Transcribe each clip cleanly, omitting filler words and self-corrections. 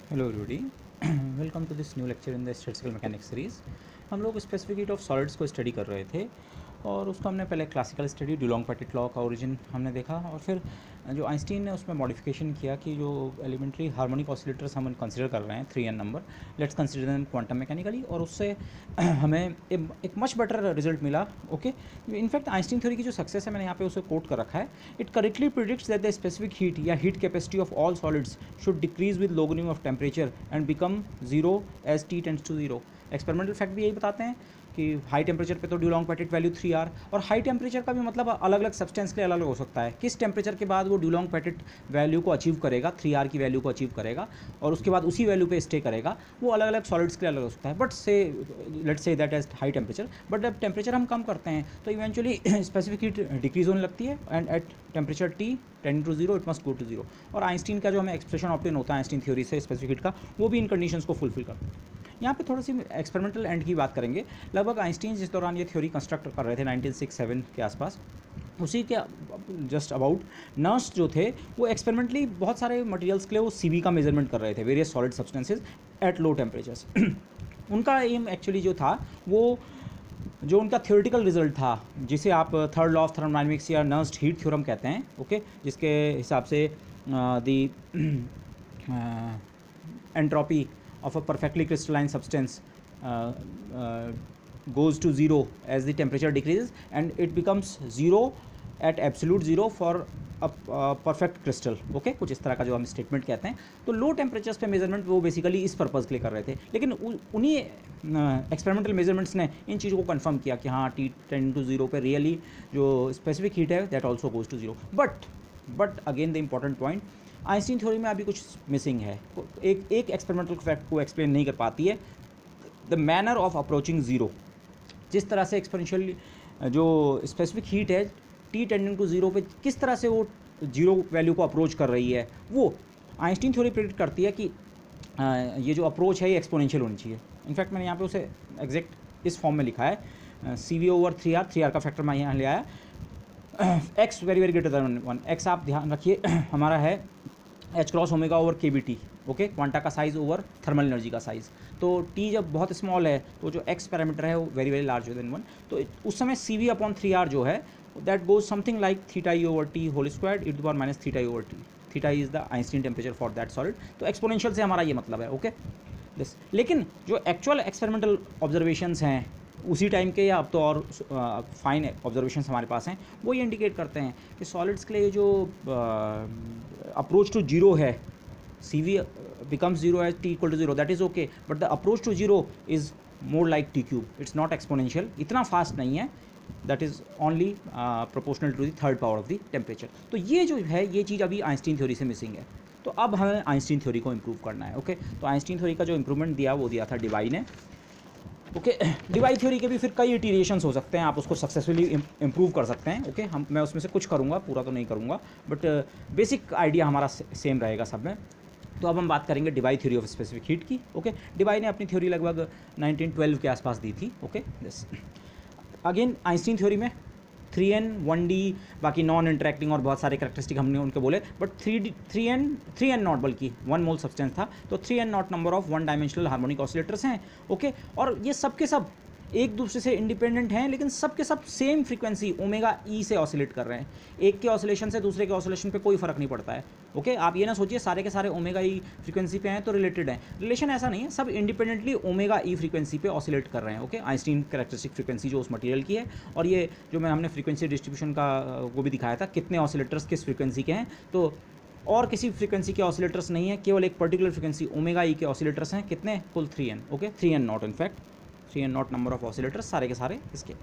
Hello everybody, welcome to this new lecture in the statistical mechanics series. हम लोग specific heat of solids को study कर रहे थे और उसको हमने पहले classical study Dulong Petit law का ओरिजिन हमने देखा और फिर जो आइंस्टीन ने उसमें मॉडिफिकेशन किया कि जो एलिमेंट्री हार्मोनिक ऑसिलेटर्स हम कंसिडर कर रहे हैं 3n number, let's consider them quantum mechanically, और उससे हमें एक मच बेटर रिजल्ट मिला। ओके, इनफैक्ट आइंस्टीन थ्योरी की जो सक्सेस है, मैंने यहाँ पे उसे कोट कर रखा है। It correctly predicts that the specific heat या heat capacity of all solids should decrease with logarithm of temperature and become zero as T tends to zero. Experimental fact भी यही बताते हैं कि हाई टेम्परेचर पे तो ड्यूलॉन्ग पेटिट वैल्यू 3R, और high temperature का भी मतलब अलग अलग सब्सटेंस के लिए अलग अलग हो सकता है। किस टेम्परेचर के बाद वो ड्यूलॉन्ग पेटिट वैल्यू को अचीव करेगा, 3R की वैल्यू को अचीव करेगा और उसके बाद उसी वैल्यू पे स्टे करेगा, वो अलग अलग सॉलिड्स के लिए अलग हो सकता है। But say let's say that as high temperature, but जब टेम्परेचर हम कम करते हैं तो इवेंचुअली स्पेसिफिक हीट डिक्रीज होने लगती है and at temperature T tend to zero it must go to zero. और आइंस्टीन का जो हमें एक्सप्रेशन ऑप्टेन होता है आइंस्टीन थ्योरी से स्पेसिफिक हीट का, वो भी इन कंडीशंस को फुलफिल करता है। यहाँ पे थोड़ी सी एक्सपेरिमेंटल एंड की बात करेंगे। लगभग आइंस्टीन जिस दौरान ये थ्योरी कंस्ट्रक्ट कर रहे थे 1967 के आसपास, उसी के जस्ट अबाउट नर्स जो थे वो एक्सपेरिमेंटली बहुत सारे मटेरियल्स के लिए वो CV का मेजरमेंट कर रहे थे, various solid substances at low temperatures. उनका एम एक्चुअली जो था, वो जो उनका थ्योरेटिकल रिजल्ट था, जिसे आप थर्ड लॉ ऑफ थर्मोडायनामिक्स या नर्स्ड हीट थ्योरम कहते हैं, ओके, जिसके हिसाब से दी entropy of a perfectly crystalline substance goes to zero as the temperature decreases and it becomes zero at absolute zero for a perfect crystal। Okay, कुछ इस तरह का जो हम स्टेटमेंट कहते हैं। तो लो टेम्परेचर्स पे मेजरमेंट वो बेसिकली इस पर्पज़ के लिए कर रहे थे, लेकिन उन्हीं एक्सपेरिमेंटल मेजरमेंट्स ने इन चीज़ों को कंफर्म किया कि हाँ T टेंड टू जीरो पे रियली जो स्पेसिफिक हीट है that also goes to zero. But again the important point, Einstein theory में अभी कुछ मिसिंग है। एक एक्सपेरिमेंटल फैक्ट को एक्सप्लेन नहीं कर पाती है, the manner of approaching zero. जिस तरह से एक्सपोनेंशियल जो स्पेसिफिक हीट है T टेंडिंग टू ज़ीरो पे किस तरह से वो जीरो वैल्यू को अप्रोच कर रही है, वो आइंस्टीन थ्योरी प्रेडिक्ट करती है कि ये जो अप्रोच है ये एक्सपोनेंशियल होनी चाहिए। इनफैक्ट मैंने यहाँ पे उसे एग्जैक्ट इस फॉर्म में लिखा है, CV ओवर 3R का फैक्टर मैं यहाँ ले आया, x very very greater than 1। x आप ध्यान रखिए हमारा है H cross omega over KBT, okay, quanta का साइज़ ओवर थर्मल एनर्जी का साइज़। तो T जब बहुत स्मॉल है तो जो x पैरामीटर है वो वेरी वेरी लार्ज देन 1, तो उस समय CV अपॉन 3R जो है that goes something like theta E over T whole square e to the power minus theta E over T. Theta is the Einstein temperature for that solid. तो exponential से हमारा ये मतलब है, okay. लेकिन जो एक्चुअल एक्सपेरिमेंटल ऑब्जर्वेशंस हैं उसी टाइम के, या अब तो और फाइन ऑब्जर्वेशंस हमारे पास हैं, वो ये इंडिकेट करते हैं कि सॉलिड्स के लिए जो अप्रोच टू जीरो है, CV becomes zero as T equal to zero, that is okay, but the approach to zero is more like T cube, it's not exponential, इतना फास्ट नहीं है, that is only proportional to the third power of the temperature। तो ये जो है ये चीज़ अभी Einstein theory से मिसिंग है। तो अब हमें आइंस्टीन थ्योरी को इम्प्रूव करना है, ओके। तो आइंस्टीन थ्योरी का जो इम्प्रूवमेंट दिया वो दिया था डिवाई ने, ओके। डिवाई थ्योरी के भी फिर कई इटीरेशंस हो सकते हैं, आप उसको सक्सेसफुली इम्प्रूव कर सकते हैं, ओके। मैं उसमें से कुछ करूँगा, पूरा तो नहीं करूँगा, बट बेसिक आइडिया हमारा सेम रहेगा सब में। तो अब हम बात करेंगे Dibai theory of specific heat की, ओके। डिवाई ने अपनी थ्योरी लगभग 1912 के आसपास दी थी, ओके। अगेन आइंस्टीन थ्योरी में 3n 1d बाकी नॉन इंटरेक्टिंग और बहुत सारे करेक्टरिस्टिक हमने उनके बोले, बट 3n नॉट बल्कि 1 मोल सब्सटेंस था, तो 3n not number of 1 dimensional harmonic oscillators हैं, ओके। और ये सब के सब एक दूसरे से इंडिपेंडेंट हैं, लेकिन सब के सब सेम फ्रीक्वेंसी ओमेगा ई से ऑसिलेट कर रहे हैं। एक के ऑसिलेशन से दूसरे के ऑसिलेशन पे कोई फ़र्क नहीं पड़ता है, ओके। आप ये ना सोचिए सारे के सारे ओमेगा ई फ्रीक्वेंसी पे हैं तो रिलेटेड हैं, रिलेशन ऐसा नहीं है, सब इंडिपेंडेंटली ओमेगा ई फ्रीक्वेंसी पे ऑसिलेट कर रहे हैं, ओके। आइंस्टीन कैरेक्टरिस्टिक फ्रीक्वेंसी जो उस मटेरियल की है, और ये जो हमने फ्रीक्वेंसी डिस्ट्रीब्यूशन का वो भी दिखाया था, कितने ऑसिलेटर्स किस फ्रीक्वेंसी के हैं, तो और किसी फ्रीक्वेंसी के ऑसिलेटर्स नहीं है, केवल एक पर्टिकुलर फ्रीक्वेंसी ओमेगा ई के ऑसिलेटर्स हैं। कितने? कुल 3n, okay. 3n not in fact 3n not number of oscillators सारे के सारे इसके।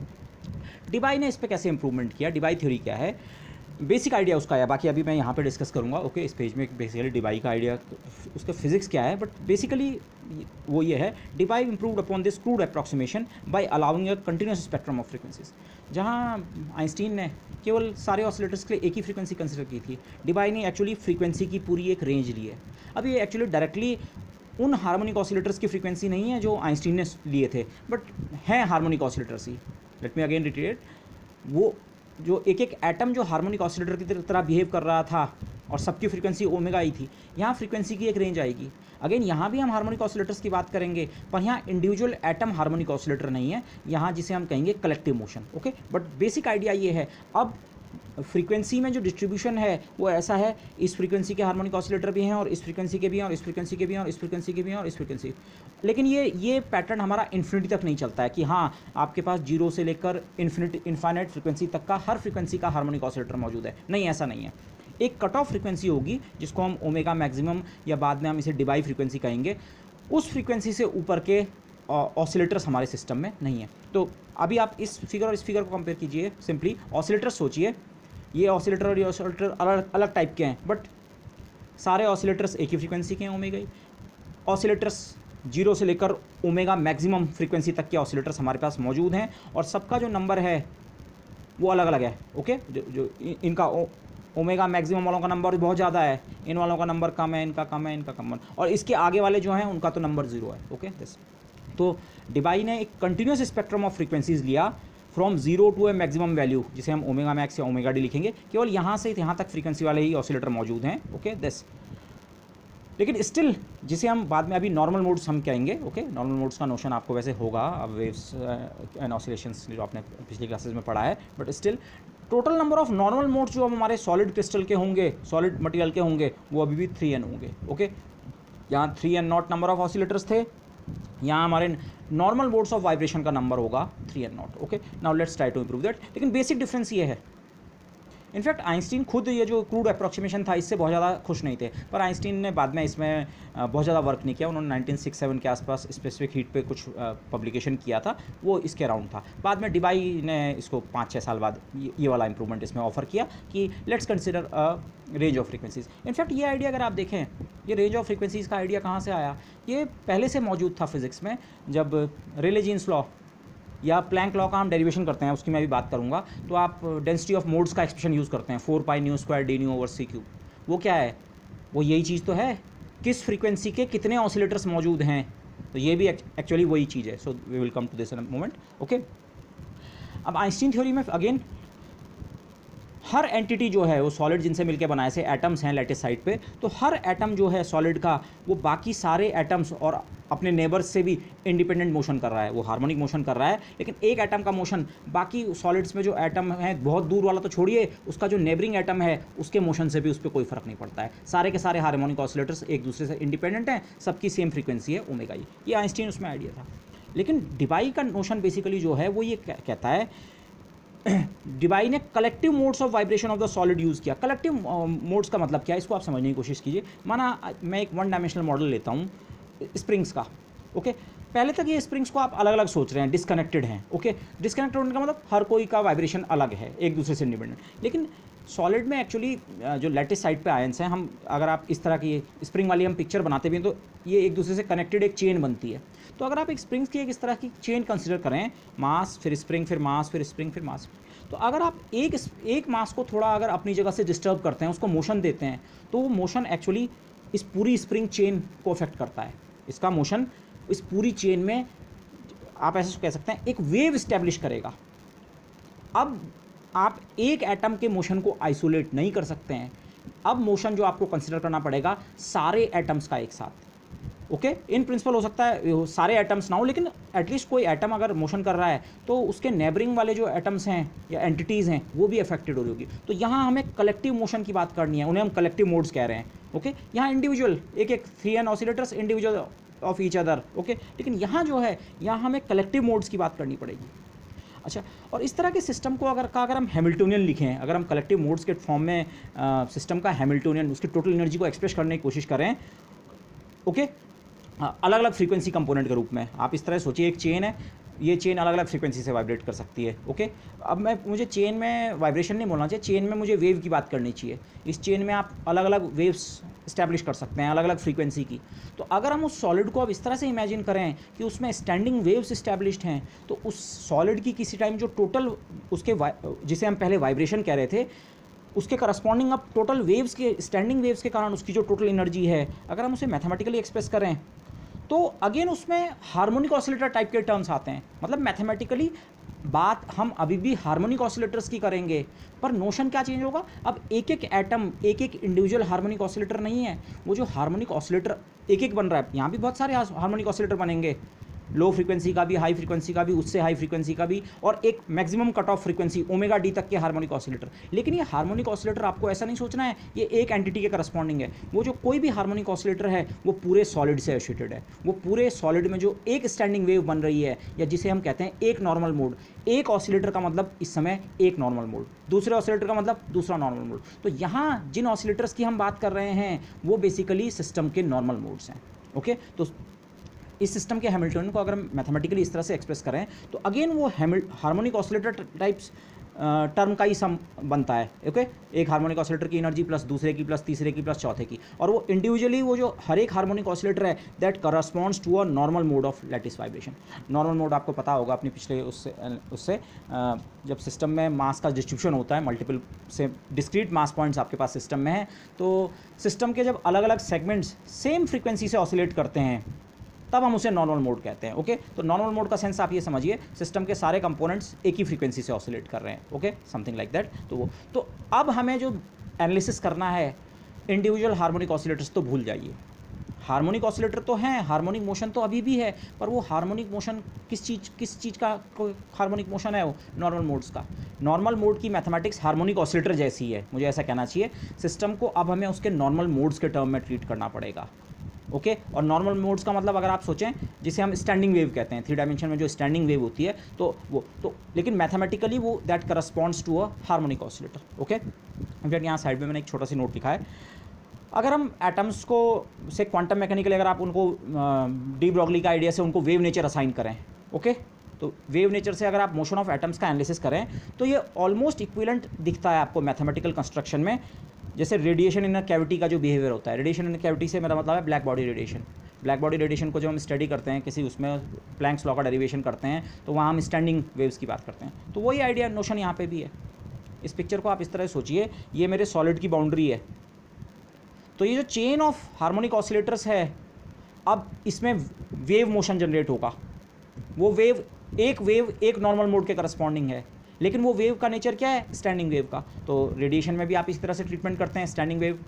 डिवाई ने इस पर कैसे इंप्रूवमेंट किया, डिवाई थ्योरी क्या है, बेसिक आइडिया उसका है, बाकी अभी मैं यहाँ पे डिस्कस करूँगा, ओके। इस पेज में बेसिकली डिवाई का आइडिया, उसका फिजिक्स क्या है, बट बेसिकली वो ये है, Debye improved upon this crude approximation by allowing a continuous spectrum of frequencies. जहाँ आइंस्टीन ने केवल सारे ऑसिलेटर्स के लिए एक ही फ्रीक्वेंसी कंसिडर की थी, डिवाई ने एक्चुअली फ्रीक्वेंसी की पूरी एक रेंज ली है। अब ये एक्चुअली डायरेक्टली उन हार्मोनिक ऑसिलेटर्स की फ्रीक्वेंसी नहीं है जो आइंस्टीन ने लिए थे, बट हैं हार्मोनिक ऑसिलेटर्स ही। लेट मी अगेन रिपीट, वो जो एक एक एटम जो हार्मोनिक ऑसिलेटर की तरह बिहेव कर रहा था और सबकी फ्रीक्वेंसी ओमेगा ई थी। यहाँ फ्रीक्वेंसी की एक रेंज आएगी। अगेन यहाँ भी हम हार्मोनिक ऑसिलेटर्स की बात करेंगे, पर यहाँ इंडिविजुअल एटम हार्मोनिक ऑसिलेटर नहीं है, यहाँ जिसे हम कहेंगे collective motion. Okay, but basic idea ये है। अब फ्रीक्वेंसी में जो डिस्ट्रीब्यूशन है वो ऐसा है, इस फ्रीक्वेंसी के हार्मोनिक ऑसिलेटर भी हैं और इस फ्रीक्वेंसी के भी हैं और इस फ्रीक्वेंसी के भी हैं और इस फ्रीक्वेंसी के भी हैं और इस फ्रीक्वेंसी। लेकिन ये पैटर्न हमारा इन्फिनिटी तक नहीं चलता है कि हाँ आपके पास 0 से लेकर इन्फाइनाइट फ्रीक्वेंसी तक का हर फ्रीक्वेंसी का हार्मोनिक ऑसिलेटर मौजूद है। नहीं, ऐसा नहीं है। एक कट ऑफ फ्रीक्वेंसी होगी जिसको हम ओमेगा मैक्सिमम या बाद में हम इसे डिबाई फ्रीक्वेंसी कहेंगे। उस फ्रीक्वेंसी से ऊपर के ऑसिलेटर्स हमारे सिस्टम में नहीं है। तो अभी आप इस फिगर और इस फिगर को कंपेयर कीजिए। सिंपली ऑसिलेटर्स सोचिए, ये ऑसिलेटर और ये ऑसिलेटर अलग अलग टाइप के हैं, बट सारे ऑसिलेटर्स एक ही फ्रीक्वेंसी के हैं, ओमेगा ही। ऑसिलेटर्स 0 से लेकर ओमेगा मैक्सिमम फ्रीक्वेंसी तक के ऑसिलेटर्स हमारे पास मौजूद हैं और सबका जो नंबर है वो अलग अलग है। ओके, जो इनका ओमेगा मैक्सिमम वालों का नंबर बहुत ज़्यादा है, इन वालों का नंबर कम है, इनका कम है, इनका कम है, और इसके आगे वाले जो हैं उनका तो नंबर 0 है। ओके, तो डिबाई ने एक कंटिन्यूस स्पेक्ट्रम ऑफ फ्रीक्वेंसीज लिया from 0 to a maximum value, जिसे हम ओमेगा मैक्स या ओमेगा डी लिखेंगे। केवल यहाँ से यहाँ तक फ्रीक्वेंसी वाले ही ऑसिलेटर मौजूद हैं। ओके, लेकिन स्टिल जिसे हम बाद में अभी नॉर्मल मोड्स हम कहेंगे। ओके, नॉर्मल मोड्स का नोशन आपको वैसे होगा, अब वेव्स एंड ऑसिलेशंस जो आपने पिछली क्लासेस में पढ़ा है, but still total number of normal modes जो हमारे सॉलिड क्रिस्टल के होंगे, सॉलिड मटेरियल के होंगे, वो अभी भी 3n होंगे। ओके, यहाँ 3n not number of oscillators थे, यहाँ हमारे नॉर्मल मोड्स ऑफ वाइब्रेशन का नंबर होगा 3n naught. Okay, now let's try to improve that. लेकिन बेसिक डिफरेंस ये है, इनफैक्ट आइंस्टीन खुद ये जो क्रूड अप्रॉक्सीमेशन था इससे बहुत ज़्यादा खुश नहीं थे, पर आइंस्टीन ने बाद में इसमें बहुत ज़्यादा वर्क नहीं किया। उन्होंने 1967 के आसपास स्पेसिफिक हीट पे कुछ पब्लिकेशन किया था, वो इसके अराउंड था। बाद में डिबाई ने इसको 5-6 साल बाद ये वाला इंप्रूवमेंट इसमें ऑफर किया कि let's consider range of frequencies. In fact ये आइडिया अगर आप देखें, ये रेंज ऑफ फ्रीक्वेंसीज का आइडिया कहाँ से आया, ये पहले से मौजूद था फिजिक्स में। जब रेले जीन्स लॉ या प्लैंक लॉ का हम डेरिवेशन करते हैं, उसकी मैं भी बात करूंगा, तो आप डेंसिटी ऑफ मोड्स का एक्सप्रेशन यूज़ करते हैं 4π² d/c³। वो क्या है, वो यही चीज़ तो है, किस फ्रीक्वेंसी के कितने ऑसिलेटर्स मौजूद हैं, तो ये भी एक्चुअली वही चीज़ है। So we will come to this in a moment. Okay, अब आइंस्टीन थ्योरी में अगेन हर एंटिटी जो है वो सॉलिड जिनसे मिलकर बनाए से एटम्स हैं लैटिस साइड पे, तो हर एटम जो है सॉलिड का वो बाकी सारे एटम्स और अपने नेबर्स से भी इंडिपेंडेंट मोशन कर रहा है, वो हार्मोनिक मोशन कर रहा है। लेकिन एक एटम का मोशन बाकी सॉलिड्स में जो एटम है, बहुत दूर वाला तो छोड़िए, उसका जो नेबरिंग एटम है उसके मोशन से भी उस पर कोई फर्क नहीं पड़ता है। सारे के सारे हार्मोनिक ऑसिलेटर्स एक दूसरे से इंडिपेंडेंट हैं, सबकी सेम फ्रीक्वेंसी है ओमेगा ई। ये आइंस्टीन उसमें आइडिया था। लेकिन डिबाई का नोशन बेसिकली जो है वो ये कहता है, डिबाई ने collective modes of vibration of the solid use किया। कलेक्टिव मोड्स का मतलब क्या है, इसको आप समझने की कोशिश कीजिए। माना मैं एक 1 डायमेंशनल मॉडल लेता हूँ स्प्रिंग्स का। ओके, पहले तक ये स्प्रिंग्स को आप अलग अलग सोच रहे हैं, डिस्कनेक्टेड हैं। ओके, डिस्कनेक्टेड होने का मतलब हर कोई का वाइब्रेशन अलग है, एक दूसरे से इंडिपेंडेंट। लेकिन सॉलिड में एक्चुअली जो लैटिस साइड पे आयंस हैं, हम अगर आप इस तरह की स्प्रिंग वाली हम पिक्चर बनाते भी हैं तो ये एक दूसरे से कनेक्टेड एक चेन बनती है। तो अगर आप एक स्प्रिंग्स की एक इस तरह की चेन कंसिडर करें, मास फिर स्प्रिंग फिर मास फिर स्प्रिंग फिर मास, तो अगर आप एक मास को थोड़ा अगर अपनी जगह से डिस्टर्ब करते हैं, उसको मोशन देते हैं, तो वो मोशन एक्चुअली इस पूरी स्प्रिंग चेन को अफेक्ट करता है। इसका मोशन इस पूरी चेन में आप ऐसे कह सकते हैं एक वेव इस्टेब्लिश करेगा। अब आप एक एटम के मोशन को आइसोलेट नहीं कर सकते हैं, अब मोशन जो आपको कंसिडर करना पड़ेगा सारे एटम्स का एक साथ। ओके, इन प्रिंसिपल हो सकता है सारे एटम्स ना हो, लेकिन एटलीस्ट कोई एटम अगर मोशन कर रहा है तो उसके नेबरिंग वाले जो एटम्स हैं या एंटिटीज़ हैं वो भी अफेक्टेड हो रही होगी। तो यहाँ हमें कलेक्टिव मोशन की बात करनी है, उन्हें हम कलेक्टिव मोड्स कह रहे हैं। ओके, यहाँ इंडिविजुअल एक 3n oscillators individual of each other. Okay, लेकिन यहाँ जो है, यहाँ हमें कलेक्टिव मोड्स की बात करनी पड़ेगी। अच्छा, और इस तरह के सिस्टम को अगर हम हैमिल्टोनियन लिखें, अगर हम कलेक्टिव मोड्स के फॉर्म में सिस्टम का हैमिल्टोनियन उसकी टोटल एनर्जी को एक्सप्रेस करने की कोशिश करें, ओके, अलग अलग फ्रीक्वेंसी कंपोनेंट के रूप में आप इस तरह सोचिए, एक चेन है, ये चेन अलग अलग फ्रीक्वेंसी से वाइब्रेट कर सकती है। ओके, अब मुझे चेन में वाइब्रेशन नहीं बोलना चाहिए, चेन में मुझे वेव की बात करनी चाहिए। इस चेन में आप अलग अलग वेव्स इस्टेब्लिश कर सकते हैं, अलग अलग फ्रीक्वेंसी की। तो अगर हम उस सॉलिड को अब इस तरह से इमेजिन करें कि उसमें स्टैंडिंग वेव्स इस्टेब्लिश्ड हैं, तो उस सॉलिड की किसी टाइम जो टोटल उसके जिसे हम पहले वाइब्रेशन कह रहे थे, उसके करस्पॉन्डिंग अब टोटल वेव्स के स्टैंडिंग वेव्स के कारण उसकी जो टोटल एनर्जी है, अगर हम उसे मैथमेटिकली एक्सप्रेस करें तो अगेन उसमें हार्मोनिक ऑसिलेटर टाइप के टर्म्स आते हैं। मतलब मैथमेटिकली बात हम अभी भी हार्मोनिक ऑसिलेटर्स की करेंगे, पर नोशन क्या चेंज होगा, अब एक एक एटम, एक एक इंडिविजुअल हार्मोनिक ऑसिलेटर नहीं है, वो जो हार्मोनिक ऑसिलेटर एक एक बन रहा है, यहाँ भी बहुत सारे हार्मोनिक ऑसिलेटर बनेंगे, लो फ्रीक्वेंसी का भी, हाई फ्रीक्वेंसी का भी, उससे हाई फ्रीक्वेंसी का भी, और एक maximum cut off frequency omega D तक के हार्मोनिक ऑसिलेटर। लेकिन ये हार्मोनिक ऑसिलेटर आपको ऐसा नहीं सोचना है ये एक एंटिटी के करस्पॉन्डिंग है। वो जो कोई भी हार्मोनिक ऑसिलेटर है वो पूरे सॉलिड से एसोसिएटेड है। वो पूरे सॉलिड में जो एक स्टैंडिंग वेव बन रही है, या जिसे हम कहते हैं एक नॉर्मल मोड, एक ऑसिलेटर का मतलब इस समय एक नॉर्मल मोड, दूसरे ऑसिलेटर का मतलब दूसरा नॉर्मल मोड। तो यहाँ जिन ऑसिलेटर्स की हम बात कर रहे हैं वो बेसिकली सिस्टम के नॉर्मल मोड्स हैं। ओके, तो इस सिस्टम के हैमिल्टन को अगर मैथमेटिकली इस तरह से एक्सप्रेस करें तो अगेन वो हार्मोनिक ऑसिलेटर टाइप्स टर्म का ही सम बनता है। ओके, एक हार्मोनिक ऑसिलेटर की एनर्जी प्लस दूसरे की प्लस तीसरे की प्लस चौथे की, और वो इंडिविजुअली वो जो हर एक हार्मोनिक ऑसिलेटर है that corresponds to a normal mode of lattice vibration. Normal mode आपको पता होगा अपने पिछले उससे जब सिस्टम में मास का डिस्ट्रीब्यूशन होता है, मल्टीपल से डिस्क्रीट मास पॉइंट्स आपके पास सिस्टम में है, तो सिस्टम के जब अलग अलग सेगमेंट्स सेम फ्रीक्वेंसी से ऑसिलेट करते हैं तब हम उसे नॉर्मल मोड कहते हैं। ओके, तो नॉर्मल मोड का सेंस आप ये समझिए सिस्टम के सारे कंपोनेंट्स एक ही फ्रीक्वेंसी से ऑसिलेट कर रहे हैं। Okay, something like that. तो अब हमें जो एनालिसिस करना है इंडिविजुअल हार्मोनिक ऑसिलेटर्स तो भूल जाइए, हार्मोनिक ऑसिलेटर तो हैं, हार्मोनिक मोशन तो अभी भी है, पर वो हार्मोनिक मोशन किस चीज़ का हार्मोनिक मोशन है, वो नॉर्मल मोड्स का। नॉर्मल मोड की मैथमेटिक्स हार्मोनिक ऑसिलेटर जैसी है, मुझे ऐसा कहना चाहिए। सिस्टम को अब हमें उसके नॉर्मल मोड्स के टर्म में ट्रीट करना पड़ेगा। ओके, और नॉर्मल मोड्स का मतलब अगर आप सोचें जिसे हम स्टैंडिंग वेव कहते हैं, 3 डायमेंशन में जो स्टैंडिंग वेव होती है, तो वो तो लेकिन मैथमेटिकली वो that corresponds to a harmonic oscillator. Okay, in fact यहाँ साइड में मैंने एक छोटा सी नोट लिखा है, अगर हम एटम्स को से क्वांटम मैकेनिकली अगर आप उनको डी ब्रॉगली का आइडिया से उनको वेव नेचर असाइन करें, ओके, तो वेव नेचर से अगर आप मोशन ऑफ एटम्स का एनालिसिस करें तो ये ऑलमोस्ट इक्विवेलेंट दिखता है आपको मैथमेटिकल कंस्ट्रक्शन में, जैसे रेडिएशन इन अ कैविटी का जो बिहेवियर होता है। रेडिएशन इन कैविटी से मेरा मतलब है black body radiation. Black body radiation को जब हम स्टडी करते हैं किसी उसमें प्लैंक्स लॉ का डेरिवेशन करते हैं तो वहाँ हम स्टैंडिंग वेव्स की बात करते हैं। तो वही आइडिया नोशन यहाँ पे भी है। इस पिक्चर को आप इस तरह सोचिए, ये मेरे सॉलिड की बाउंड्री है, तो ये जो चेन ऑफ हार्मोनिक ऑसिलेटर्स है, अब इसमें वेव मोशन जनरेट होगा। वो वेव एक नॉर्मल मोड के करस्पॉन्डिंग है, लेकिन वो वेव का नेचर क्या है, स्टैंडिंग वेव का। तो रेडिएशन में भी आप इस तरह से ट्रीटमेंट करते हैं स्टैंडिंग वेव,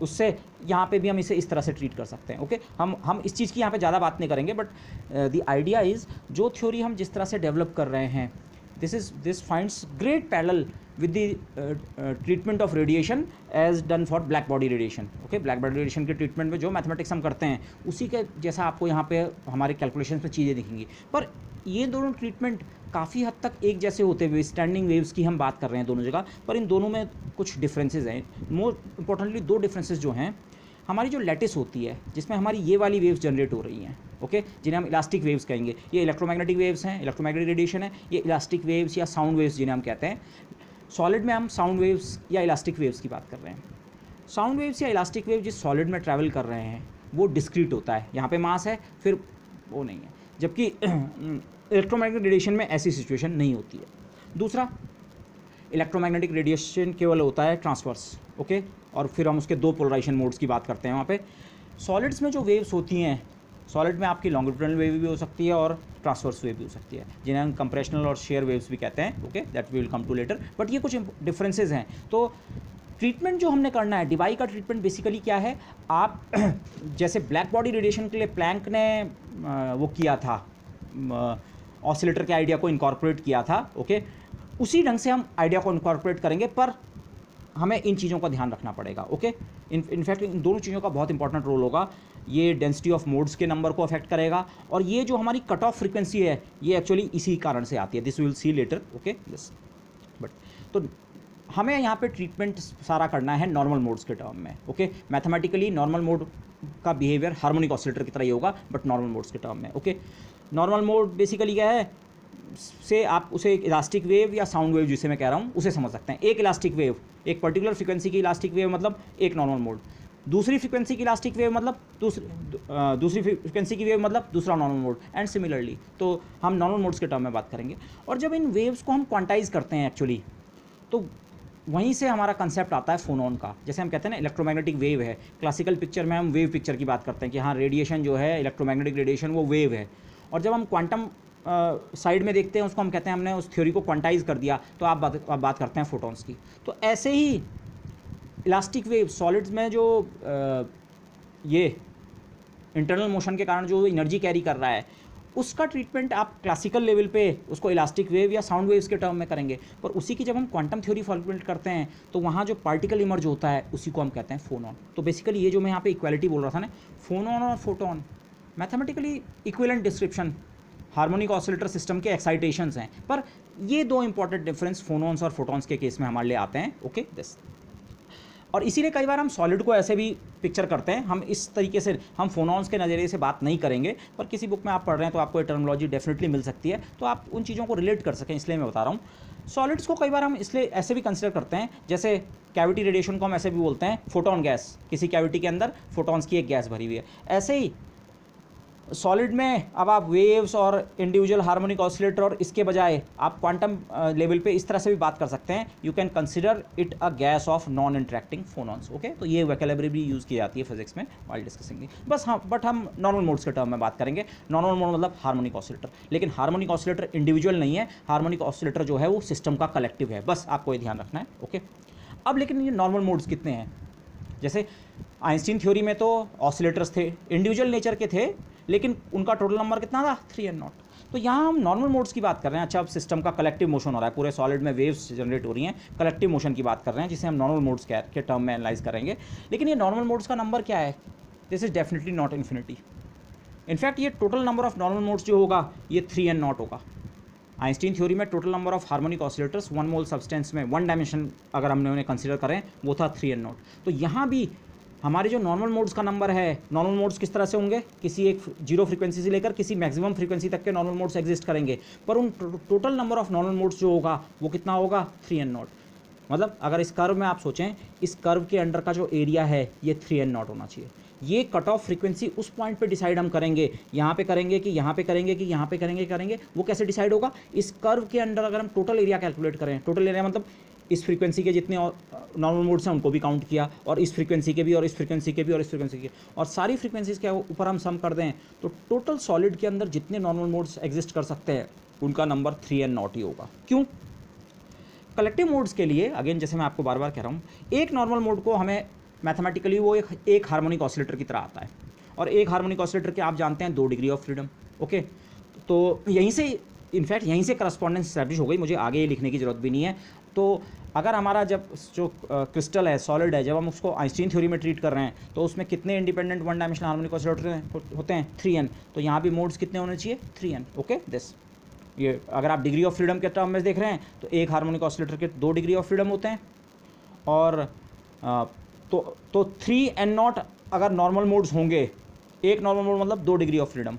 उससे यहाँ पे भी हम इसे इस तरह से ट्रीट कर सकते हैं। ओके, हम इस चीज़ की यहाँ पे ज़्यादा बात नहीं करेंगे, बट द आइडिया इज़ जो थ्योरी हम जिस तरह से डेवलप कर रहे हैं, this finds great parallel with the treatment of radiation as done for black body radiation. Okay, black body radiation के ट्रीटमेंट में जो मैथमेटिक्स हम करते हैं उसी के जैसा आपको यहाँ पे हमारे कैलकुलेशंस में चीज़ें दिखेंगी। पर ये दोनों ट्रीटमेंट काफ़ी हद तक एक जैसे होते हुए, स्टैंडिंग वेव्स की हम बात कर रहे हैं दोनों जगह, पर इन दोनों में कुछ डिफरेंसेस हैं। मोर इम्पोर्टेंटली 2 डिफरेंसेस जो हैं, हमारी जो लैटिस होती है जिसमें हमारी ये वाली वेव्स जनरेट हो रही हैं, ओके, जिन्हें हम इलास्टिक वेव्स कहेंगे, ये इलेक्ट्रोमैग्नेटिक वेव्स हैं, इलेक्ट्रोमैग्नेटिक रेडिएशन है, ये इलास्टिक वेव्स या साउंड वेव्स जिन्हें हम कहते हैं। सॉलिड में हम साउंड वेव्स या इलास्टिक वेव्स की बात कर रहे हैं। साउंड वेव्स या इलास्टिक वेव जिस सॉलिड में ट्रैवल कर रहे हैं वो डिस्क्रीट होता है, यहाँ पे मास है फिर वो नहीं है, जबकि इलेक्ट्रोमैग्नेटिक रेडिएशन में ऐसी सिचुएशन नहीं होती है। दूसरा, इलेक्ट्रोमैग्नेटिक रेडिएशन केवल होता है ट्रांसवर्स, ओके, और फिर हम उसके 2 पोलराइजेशन मोड्स की बात करते हैं वहाँ पे। सॉलिड्स में जो वेव्स होती हैं, सॉलिड में आपकी लॉन्गिट्यूडनल वेव भी हो सकती है और ट्रांसवर्स वेव भी हो सकती है, जिन्हें हम कंप्रेशनल और शेयर वेव्स भी कहते हैं। Okay, that we will come to later, but ये कुछ डिफरेंसेस हैं। तो ट्रीटमेंट जो हमने करना है, डिवाई का ट्रीटमेंट बेसिकली क्या है, आप जैसे ब्लैक बॉडी रेडिएशन के लिए प्लैंक ने वो किया था, ऑसिलेटर के आइडिया को इनकॉर्पोरेट किया था, ओके, उसी ढंग से हम आइडिया को इनकॉर्पोरेट करेंगे, पर हमें इन चीज़ों का ध्यान रखना पड़ेगा। ओके, इनफैक्ट इन दोनों चीज़ों का बहुत इंपॉर्टेंट रोल होगा। ये डेंसिटी ऑफ मोड्स के नंबर को अफेक्ट करेगा, और ये जो हमारी कट ऑफ फ्रीक्वेंसी है ये एक्चुअली इसी कारण से आती है। This will see later. Okay, this but तो हमें यहाँ पे ट्रीटमेंट सारा करना है नॉर्मल मोड्स के टर्म में। ओके, मैथमेटिकली नॉर्मल मोड का बिहेवियर हार्मोनिक ऑसिलेटर की तरह ही होगा, बट नॉर्मल मोड्स के टर्म में। ओके, नॉर्मल मोड बेसिकली क्या है, से आप उसे एक इलास्टिक वेव या साउंड वेव जिसे मैं कह रहा हूँ उसे समझ सकते हैं। एक इलास्टिक वेव, एक पर्टिकुलर फ्रीक्वेंसी की इलास्टिक वेव मतलब एक नॉर्मल मोड, दूसरी फ्रीक्वेंसी की इलास्टिक वेव मतलब दूसरी फ्रीक्वेंसी की वेव मतलब दूसरा नॉर्मल मोड, एंड सिमिलरली। तो हम नॉर्मल मोड्स के टर्म में बात करेंगे। और जब इन वेव्स को हम क्वांटाइज करते हैं एक्चुअली, तो वहीं से हमारा कंसेप्ट आता है फोनोन का। जैसे हम कहते हैं ना इलेक्ट्रोमैग्नेटिक वेव है, क्लासिकल पिक्चर में हम वेव पिक्चर की बात करते हैं कि हाँ रेडिएशन जो है, इलेक्ट्रोमैग्नेटिक रेडिएशन वो वेव है। और जब हम क्वांटम साइड में देखते हैं उसको हम कहते हैं हमने उस थ्योरी को क्वांटाइज कर दिया, तो आप बात करते हैं फोटॉन्स की। तो ऐसे ही इलास्टिक वेव सॉलिड्स में जो ये इंटरनल मोशन के कारण जो एनर्जी कैरी कर रहा है, उसका ट्रीटमेंट आप क्लासिकल लेवल पे उसको इलास्टिक वेव या साउंड वेव्स के टर्म में करेंगे, पर उसी की जब हम क्वांटम थ्योरी फॉर्मुलेट करते हैं तो वहाँ जो पार्टिकल इमर्ज होता है उसी को हम कहते हैं फोनॉन। तो बेसिकली ये जो मैं यहाँ पे इक्वालिटी बोल रहा था ना, फोनॉन और photon mathematically equivalent description harmonic oscillator system के एक्साइटेशंस हैं, पर ये दो इंपॉर्टेंट डिफरेंस फोनॉन्स और फोटॉन्स के केस में हमारे लिए आते हैं। ओके दिस, और इसीलिए कई बार हम सॉलिड को ऐसे भी पिक्चर करते हैं, हम इस तरीके से हम फोनॉन्स के नज़रिए से बात नहीं करेंगे, पर किसी बुक में आप पढ़ रहे हैं तो आपको ये टर्मिनोलॉजी डेफिनेटली मिल सकती है, तो आप उन चीज़ों को रिलेट कर सकें, इसलिए मैं बता रहा हूँ। सॉलिड्स को कई बार हम इसलिए ऐसे भी कंसिडर करते हैं, जैसे कैविटी रेडिएशन को हम ऐसे भी बोलते हैं फोटोन गैस, किसी कैविटी के अंदर फोटॉन्स की एक गैस भरी हुई है। ऐसे ही सॉलिड में अब आप वेव्स और इंडिविजुअल हार्मोनिक ऑसिलेटर और इसके बजाय आप क्वांटम लेवल पे इस तरह से भी बात कर सकते हैं, you can consider it a gas of non interacting phonons. Okay, तो ये वोकैबुलरी भी यूज़ की जाती है फिजिक्स में वाइल डिस्कसिंग। बस हाँ, बट हम नॉर्मल मोड्स के टर्म में बात करेंगे। नॉर्मल मोड मतलब हार्मोनिक ऑसिलेटर, लेकिन हार्मोनिक ऑसिलेटर इंडिविजुअल नहीं है, हार्मोनिक ऑसिलेटर जो है वो सिस्टम का कलेक्टिव है, बस आपको ये ध्यान रखना है। ओके, अब लेकिन ये नॉर्मल मोड्स कितने हैं? जैसे आइंस्टीन थ्योरी में तो ऑसिलेटर्स थे, इंडिविजुअल नेचर के थे, लेकिन उनका टोटल नंबर कितना था? 3n0। तो यहाँ हम नॉर्मल मोड्स की बात कर रहे हैं। अच्छा, अब सिस्टम का कलेक्टिव मोशन हो रहा है, पूरे सॉलिड में वेव्स जनरेट हो रही हैं, कलेक्टिव मोशन की बात कर रहे हैं, जिसे हम नॉर्मल मोड्स के टर्म में एनालाइज करेंगे। लेकिन ये नॉर्मल मोड्स का नंबर क्या है? This is definitely not infinity. In fact ये total number of normal modes जो होगा ये 3n0 होगा। आइंस्टीन थ्योरी में total number of harmonic oscillators 1 mole substance में 1 डायमेंशन अगर हमने उन्हें कंसिडर करें वो था 3n0। तो यहाँ भी हमारे जो नॉर्मल मोड्स का नंबर है, नॉर्मल मोड्स किस तरह से होंगे? किसी एक जीरो फ्रीक्वेंसी से लेकर किसी मैक्सिमम फ्रीक्वेंसी तक के नॉर्मल मोड्स एग्जिस्ट करेंगे, पर उन total number of normal modes जो होगा वो कितना होगा? 3n0। मतलब अगर इस कर्व में आप सोचें, इस कर्व के अंडर का जो एरिया है ये 3n0 होना चाहिए। ये कट ऑफ फ्रीक्वेंसी उस पॉइंट पे डिसाइड हम करेंगे, यहाँ पे करेंगे कि यहाँ पे करेंगे कि यहाँ पे करेंगे, वो कैसे डिसाइड होगा? इस कर्व के अंडर अगर हम टोटल एरिया कैलकुलेट करें, टोटल एरिया मतलब इस फ्रीक्वेंसी के जितने और नॉर्मल मोड्स हैं उनको भी काउंट किया, और इस फ्रीक्वेंसी के भी, और इस फ्रीक्वेंसी के भी, और इस फ्रीक्वेंसी के, और सारी फ्रीक्वेंसीज के ऊपर हम सम कर दें तो टोटल सॉलिड के अंदर जितने नॉर्मल मोड्स एग्जिस्ट कर सकते हैं उनका नंबर 3n0 ही होगा। क्यों? कलेक्टिव मोड्स के लिए अगेन, जैसे मैं आपको बार बार कह रहा हूँ, एक नॉर्मल मोड को हमें मैथमेटिकली वो एक हार्मोनिक ऑसिलेटर की तरह आता है, और एक हार्मोनिक ऑसिलेटर के आप जानते हैं 2 डिग्री ऑफ फ्रीडम। ओके, तो यहीं से इनफैक्ट यहीं से करस्पॉन्डेंस एस्टैब्लिश हो गई, मुझे आगे ये लिखने की ज़रूरत भी नहीं है। तो अगर हमारा जब जो क्रिस्टल है, सॉलिड है, जब हम उसको आइंस्टीन थ्योरी में ट्रीट कर रहे हैं तो उसमें कितने इंडिपेंडेंट 1 डायमेंशनल हार्मोनिक ऑसिलेटर होते हैं? 3n। तो यहाँ भी मोड्स कितने होने चाहिए? 3n। ओके दिस, ये अगर आप डिग्री ऑफ फ्रीडम के टर्म में देख रहे हैं तो एक हार्मोनिक ऑसिलेटर के 2 डिग्री ऑफ फ्रीडम होते हैं, और तो 3n0 अगर नॉर्मल मोड्स होंगे, एक नॉर्मल मोड मतलब 2 डिग्री ऑफ फ्रीडम।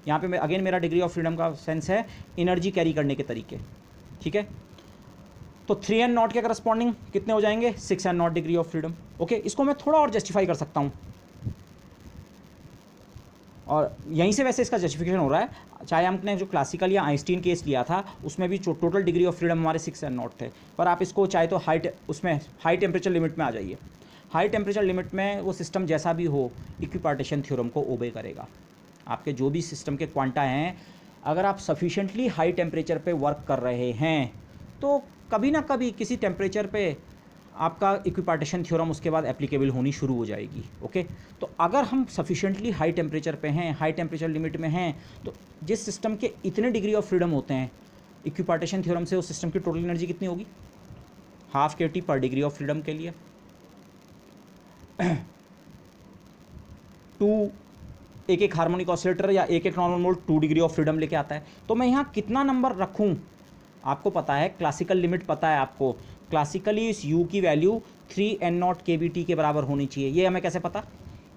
यहाँ पे अगेन मेरा डिग्री ऑफ फ्रीडम का सेंस है एनर्जी कैरी करने के तरीके, ठीक है? तो 3n0 के करस्पॉन्डिंग कितने हो जाएंगे? 6n0 degree of freedom. Okay, इसको मैं थोड़ा और जस्टिफाई कर सकता हूँ, और यहीं से वैसे इसका जस्टिफिकेशन हो रहा है। चाहे हमने जो क्लासिकल या आइंस्टीन केस लिया था उसमें भी टोटल डिग्री ऑफ फ्रीडम हमारे 6n0 थे, पर आप इसको चाहे तो उसमें हाई टेम्परेचर लिमिट में आ जाइए। हाई टेम्परेचर लिमिट में वो सिस्टम जैसा भी हो इक्विपार्टीशन थ्योरम को ओबे करेगा। आपके जो भी सिस्टम के क्वांटा हैं, अगर आप सफिशेंटली हाई टेम्परेचर पे वर्क कर रहे हैं तो कभी ना कभी किसी टेम्परेचर पे आपका इक्विपार्टीशन थ्योरम उसके बाद एप्लीकेबल होनी शुरू हो जाएगी। ओके, तो अगर हम सफिशेंटली हाई टेम्परेचर पे हैं, हाई टेम्परेचर लिमिट में हैं, तो जिस सिस्टम के इतने डिग्री ऑफ फ्रीडम होते हैं, इक्विपार्टीशन थ्योरम से उस सिस्टम की टोटल एनर्जी कितनी होगी? ½ kT पर डिग्री ऑफ फ्रीडम के लिए। एक हार्मोनिक ऑसिलेटर या एक normal mode 2 degree of freedom लेके आता है। तो मैं यहाँ कितना नंबर रखूँ? आपको पता है, क्लासिकल लिमिट पता है आपको, क्लासिकली इस u की वैल्यू 3n0 kBt के बराबर होनी चाहिए। ये हमें कैसे पता?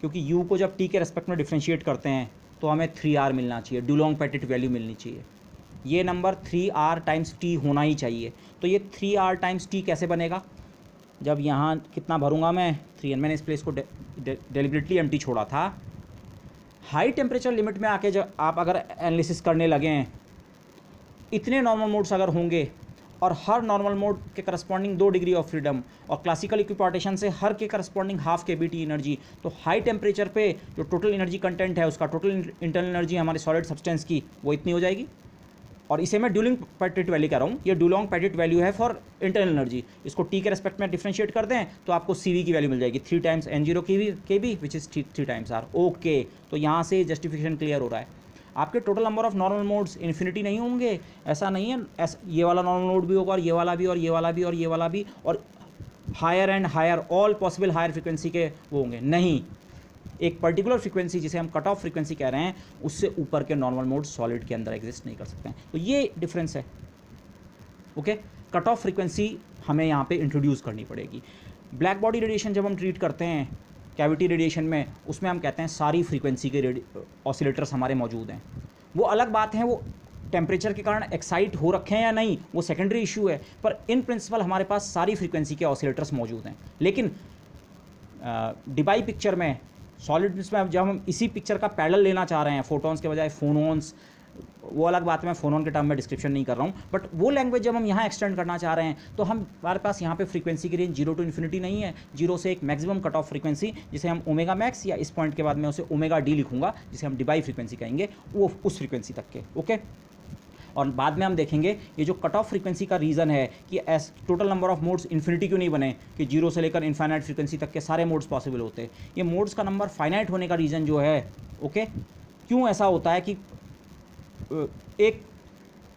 क्योंकि u को जब t के रेस्पेक्ट में डिफ्रेंशिएट करते हैं तो हमें 3r मिलना चाहिए, डुलोंग पेटिट वैल्यू मिलनी चाहिए। ये नंबर 3r टाइम्स t होना ही चाहिए। तो ये 3r टाइम्स t कैसे बनेगा? जब यहाँ कितना भरूँगा मैं? 3n। मैंने इस प्लेस को डेलिबरेटली एम्प्टी छोड़ा था। हाई टेम्परेचर लिमिट में आके जब आप अगर एनालिसिस करने लगे हैं, इतने नॉर्मल मोड्स अगर होंगे और हर नॉर्मल मोड के करस्पॉन्डिंग 2 डिग्री ऑफ फ्रीडम और क्लासिकल इक्विपार्टीशन से हर के करस्पॉन्डिंग ½ kBt एनर्जी, तो हाई टेम्परेचर पे जो टोटल एनर्जी कंटेंट है, उसका टोटल इंटरनल एनर्जी हमारे सॉलिड सब्सटेंस की, वो इतनी हो जाएगी। और इसे मैं ड्यूलिंग पैकेट वैल्यू कह रहा हूँ, ये ड्यूलोंग पैकेट वैल्यू है फॉर इंटरनल एनर्जी। इसको टी के रेस्पेक्ट में डिफ्रेंशिएट कर दें तो आपको सी की वैल्यू मिल जाएगी 3 times N0 k B which is 3 times R। Okay, तो यहाँ से जस्टिफिकेशन क्लियर हो रहा है। आपके total number of normal modes infinity नहीं होंगे, ऐसा नहीं है, ये वाला नॉर्मल मोड भी होगा और ये वाला भी और ये वाला भी और ये वाला भी, और higher and higher all possible higher frequency के वो होंगे नहीं। एक पर्टिकुलर फ्रीक्वेंसी जिसे हम कट ऑफ फ्रीक्वेंसी कह रहे हैं, उससे ऊपर के नॉर्मल मोड सॉलिड के अंदर एग्जिस्ट नहीं कर सकते हैं। तो ये डिफरेंस है। ओके, कट ऑफ फ्रीक्वेंसी हमें यहाँ पे इंट्रोड्यूस करनी पड़ेगी। ब्लैक बॉडी रेडिएशन जब हम ट्रीट करते हैं कैविटी रेडिएशन में, उसमें हम कहते हैं सारी फ्रीक्वेंसी के ऑसिलेटर्स हमारे मौजूद हैं। वो अलग बात है, वो टेम्परेचर के कारण एक्साइट हो रखे हैं या नहीं, वो सेकेंडरी इशू है, पर इन प्रिंसिपल हमारे पास सारी फ्रीक्वेंसी के ऑसिलेटर्स मौजूद हैं। लेकिन डिबाई पिक्चर में, सॉलिड्स में जब हम इसी पिक्चर का पैरेलल लेना चाह रहे हैं, फोटॉन्स के बजाय फोनॉन्स, वो अलग बात है, मैं फोनॉन के टर्म में डिस्क्रिप्शन नहीं कर रहा हूँ, बट वो लैंग्वेज जब हम यहाँ एक्सटेंड करना चाह रहे हैं तो हमारे पास यहाँ पे फ्रीक्वेंसी की रेंज 0 to इन्फिनिटी नहीं है, 0 से एक मैक्सिमम कट ऑफ फ्रीक्वेंसी जिसे हम ओमेगा मैक्स, या इस पॉइंट के बाद मैं उसे ओमेगा डी लिखूंगा जिसे हम डिबाई फ्रीक्वेंसी कहेंगे, वो उस फ्रीक्वेंसी तक के। ओके, और बाद में हम देखेंगे ये जो कट ऑफ फ्रीक्वेंसी का रीज़न है कि total number of modes infinity क्यों नहीं बने, कि 0 से लेकर इनफाइनाइट फ्रीक्वेंसी तक के सारे मोड्स पॉसिबल होते हैं। ये मोड्स का नंबर फाइनाइट होने का रीज़न जो है, ओके, क्यों ऐसा होता है कि एक,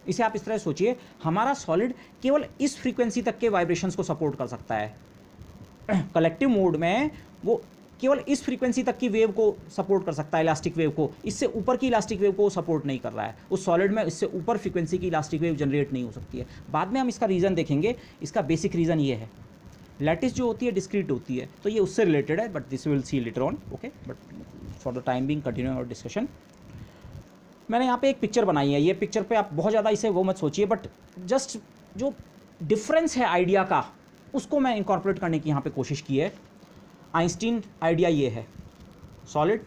इसे आप इस तरह सोचिए, हमारा सॉलिड केवल इस फ्रीक्वेंसी तक के वाइब्रेशंस को सपोर्ट कर सकता है। कलेक्टिव मोड में वो केवल इस फ्रीक्वेंसी तक की वेव को सपोर्ट कर सकता है, इलास्टिक वेव को, इससे ऊपर की इलास्टिक वेव को सपोर्ट नहीं कर रहा है। उस सॉलिड में इससे ऊपर फ्रीक्वेंसी की इलास्टिक वेव जनरेट नहीं हो सकती है। बाद में हम इसका रीज़न देखेंगे। इसका बेसिक रीज़न ये है, लैटिस जो होती है डिस्क्रीट होती है, तो ये उससे रिलेटेड है, but this will see later on. Okay, but for the time being continue our discussion. मैंने यहाँ पे एक पिक्चर बनाई है, ये पिक्चर पे आप बहुत ज़्यादा इसे वो मत सोचिए, बट जस्ट जो डिफरेंस है आइडिया का, उसको मैं इंकॉर्पोरेट करने की यहाँ पे कोशिश की है। आइंस्टीन आइडिया ये है, solid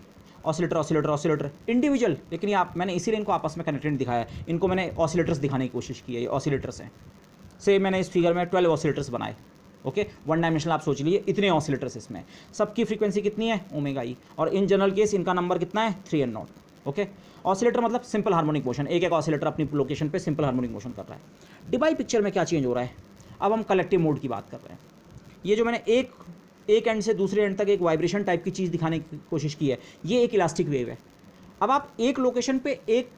oscillator oscillator oscillator individual, लेकिन ये मैंने इसीलिए इनको आपस में कनेक्टेड दिखाया है। इनको मैंने ऑसिलेटर्स दिखाने की कोशिश की है, ये ऑसिलेटर्स हैं। से मैंने इस फिगर में 12 ऑसिलेटर्स बनाए। ओके, वन डायमेंशनल आप सोच लीजिए, इतने ऑसिलेटर्स इसमें, सबकी फ्रीक्वेंसी कितनी है, ओमेगा ई, और इन जनरल केस इनका नंबर कितना है, 3n0। ओके, ऑसिलेटर मतलब सिंपल हार्मोनिक मोशन, एक एक ऑसिलेटर अपनी लोकेशन पे सिंपल हार्मोनिक मोशन कर रहा है। डिबाई पिक्चर में क्या चेंज हो रहा है, अब हम कलेक्टिव मोड की बात कर रहे हैं। ये जो मैंने एक एंड से दूसरे एंड तक एक वाइब्रेशन टाइप की चीज़ दिखाने की कोशिश की है, ये एक इलास्टिक वेव है। अब आप एक लोकेशन पे एक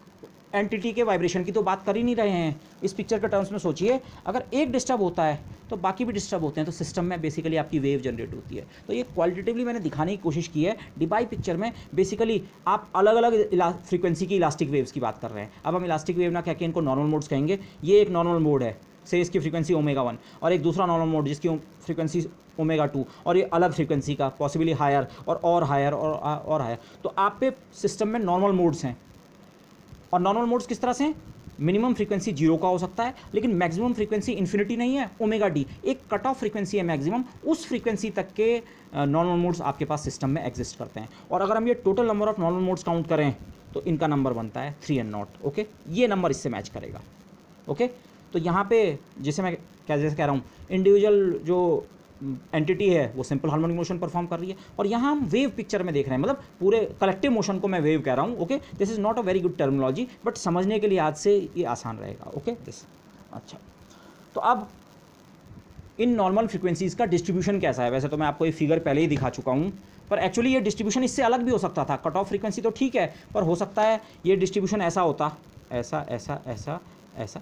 एंटिटी के वाइब्रेशन की तो बात कर ही नहीं रहे हैं। इस पिक्चर के टर्म्स में सोचिए, अगर एक डिस्टर्ब होता है तो बाकी भी डिस्टर्ब होते हैं, तो सिस्टम में बेसिकली आपकी वेव जनरेट होती है। तो ये क्वालिटेटिवली मैंने दिखाने की कोशिश की है। डिबाई पिक्चर में बेसिकली आप अलग अलग फ्रीक्वेंसी की इलास्टिक वेव्स की बात कर रहे हैं। अब हम इलास्टिक वेव ना कह के इनको नॉर्मल मोड्स कहेंगे। ये एक नॉर्मल मोड है, से इसकी फ्रीक्वेंसी ओमेगा 1, और एक दूसरा नॉर्मल मोड जिसकी फ्रीक्वेंसी ओमेगा 2, और ये अलग फ्रीक्वेंसी का पॉसिबली हायर और हायर और हायर। तो आप पे सिस्टम में नॉर्मल मोड्स हैं, और नॉर्मल मोड्स किस तरह से हैं, मिनिमम फ्रीक्वेंसी 0 का हो सकता है, लेकिन मैक्सिमम फ्रीक्वेंसी इन्फिनिटी नहीं है, ओमेगा डी एक कट ऑफ फ्रीक्वेंसी है मैक्सिमम, उस फ्रीक्वेंसी तक के नॉर्मल मोड्स आपके पास सिस्टम में एग्जिस्ट करते हैं। और अगर हम ये total number of normal modes count करें तो इनका नंबर बनता है 3n0। ओके, ये नंबर इससे मैच करेगा। ओके, तो यहाँ पे जैसे मैं जैसे कह रहा हूँ, इंडिविजुअल जो एंटिटी है वो सिंपल हार्मोनिक मोशन परफॉर्म कर रही है, और यहाँ हम वेव पिक्चर में देख रहे हैं, मतलब पूरे कलेक्टिव मोशन को मैं वेव कह रहा हूँ। Okay, this is not a very good terminology, but समझने के लिए आज से ये आसान रहेगा। ओके, दिस अच्छा। तो अब इन नॉर्मल फ्रिक्वेंसीज़ का डिस्ट्रीब्यूशन कैसा है, वैसे तो मैं आपको ये फिगर पहले ही दिखा चुका हूँ, पर एक्चुअली ये डिस्ट्रीब्यूशन इससे अलग भी हो सकता था। कट ऑफ फ्रीक्वेंसी तो ठीक है, पर हो सकता है ये डिस्ट्रीब्यूशन ऐसा होता, ऐसा ऐसा ऐसा ऐसा,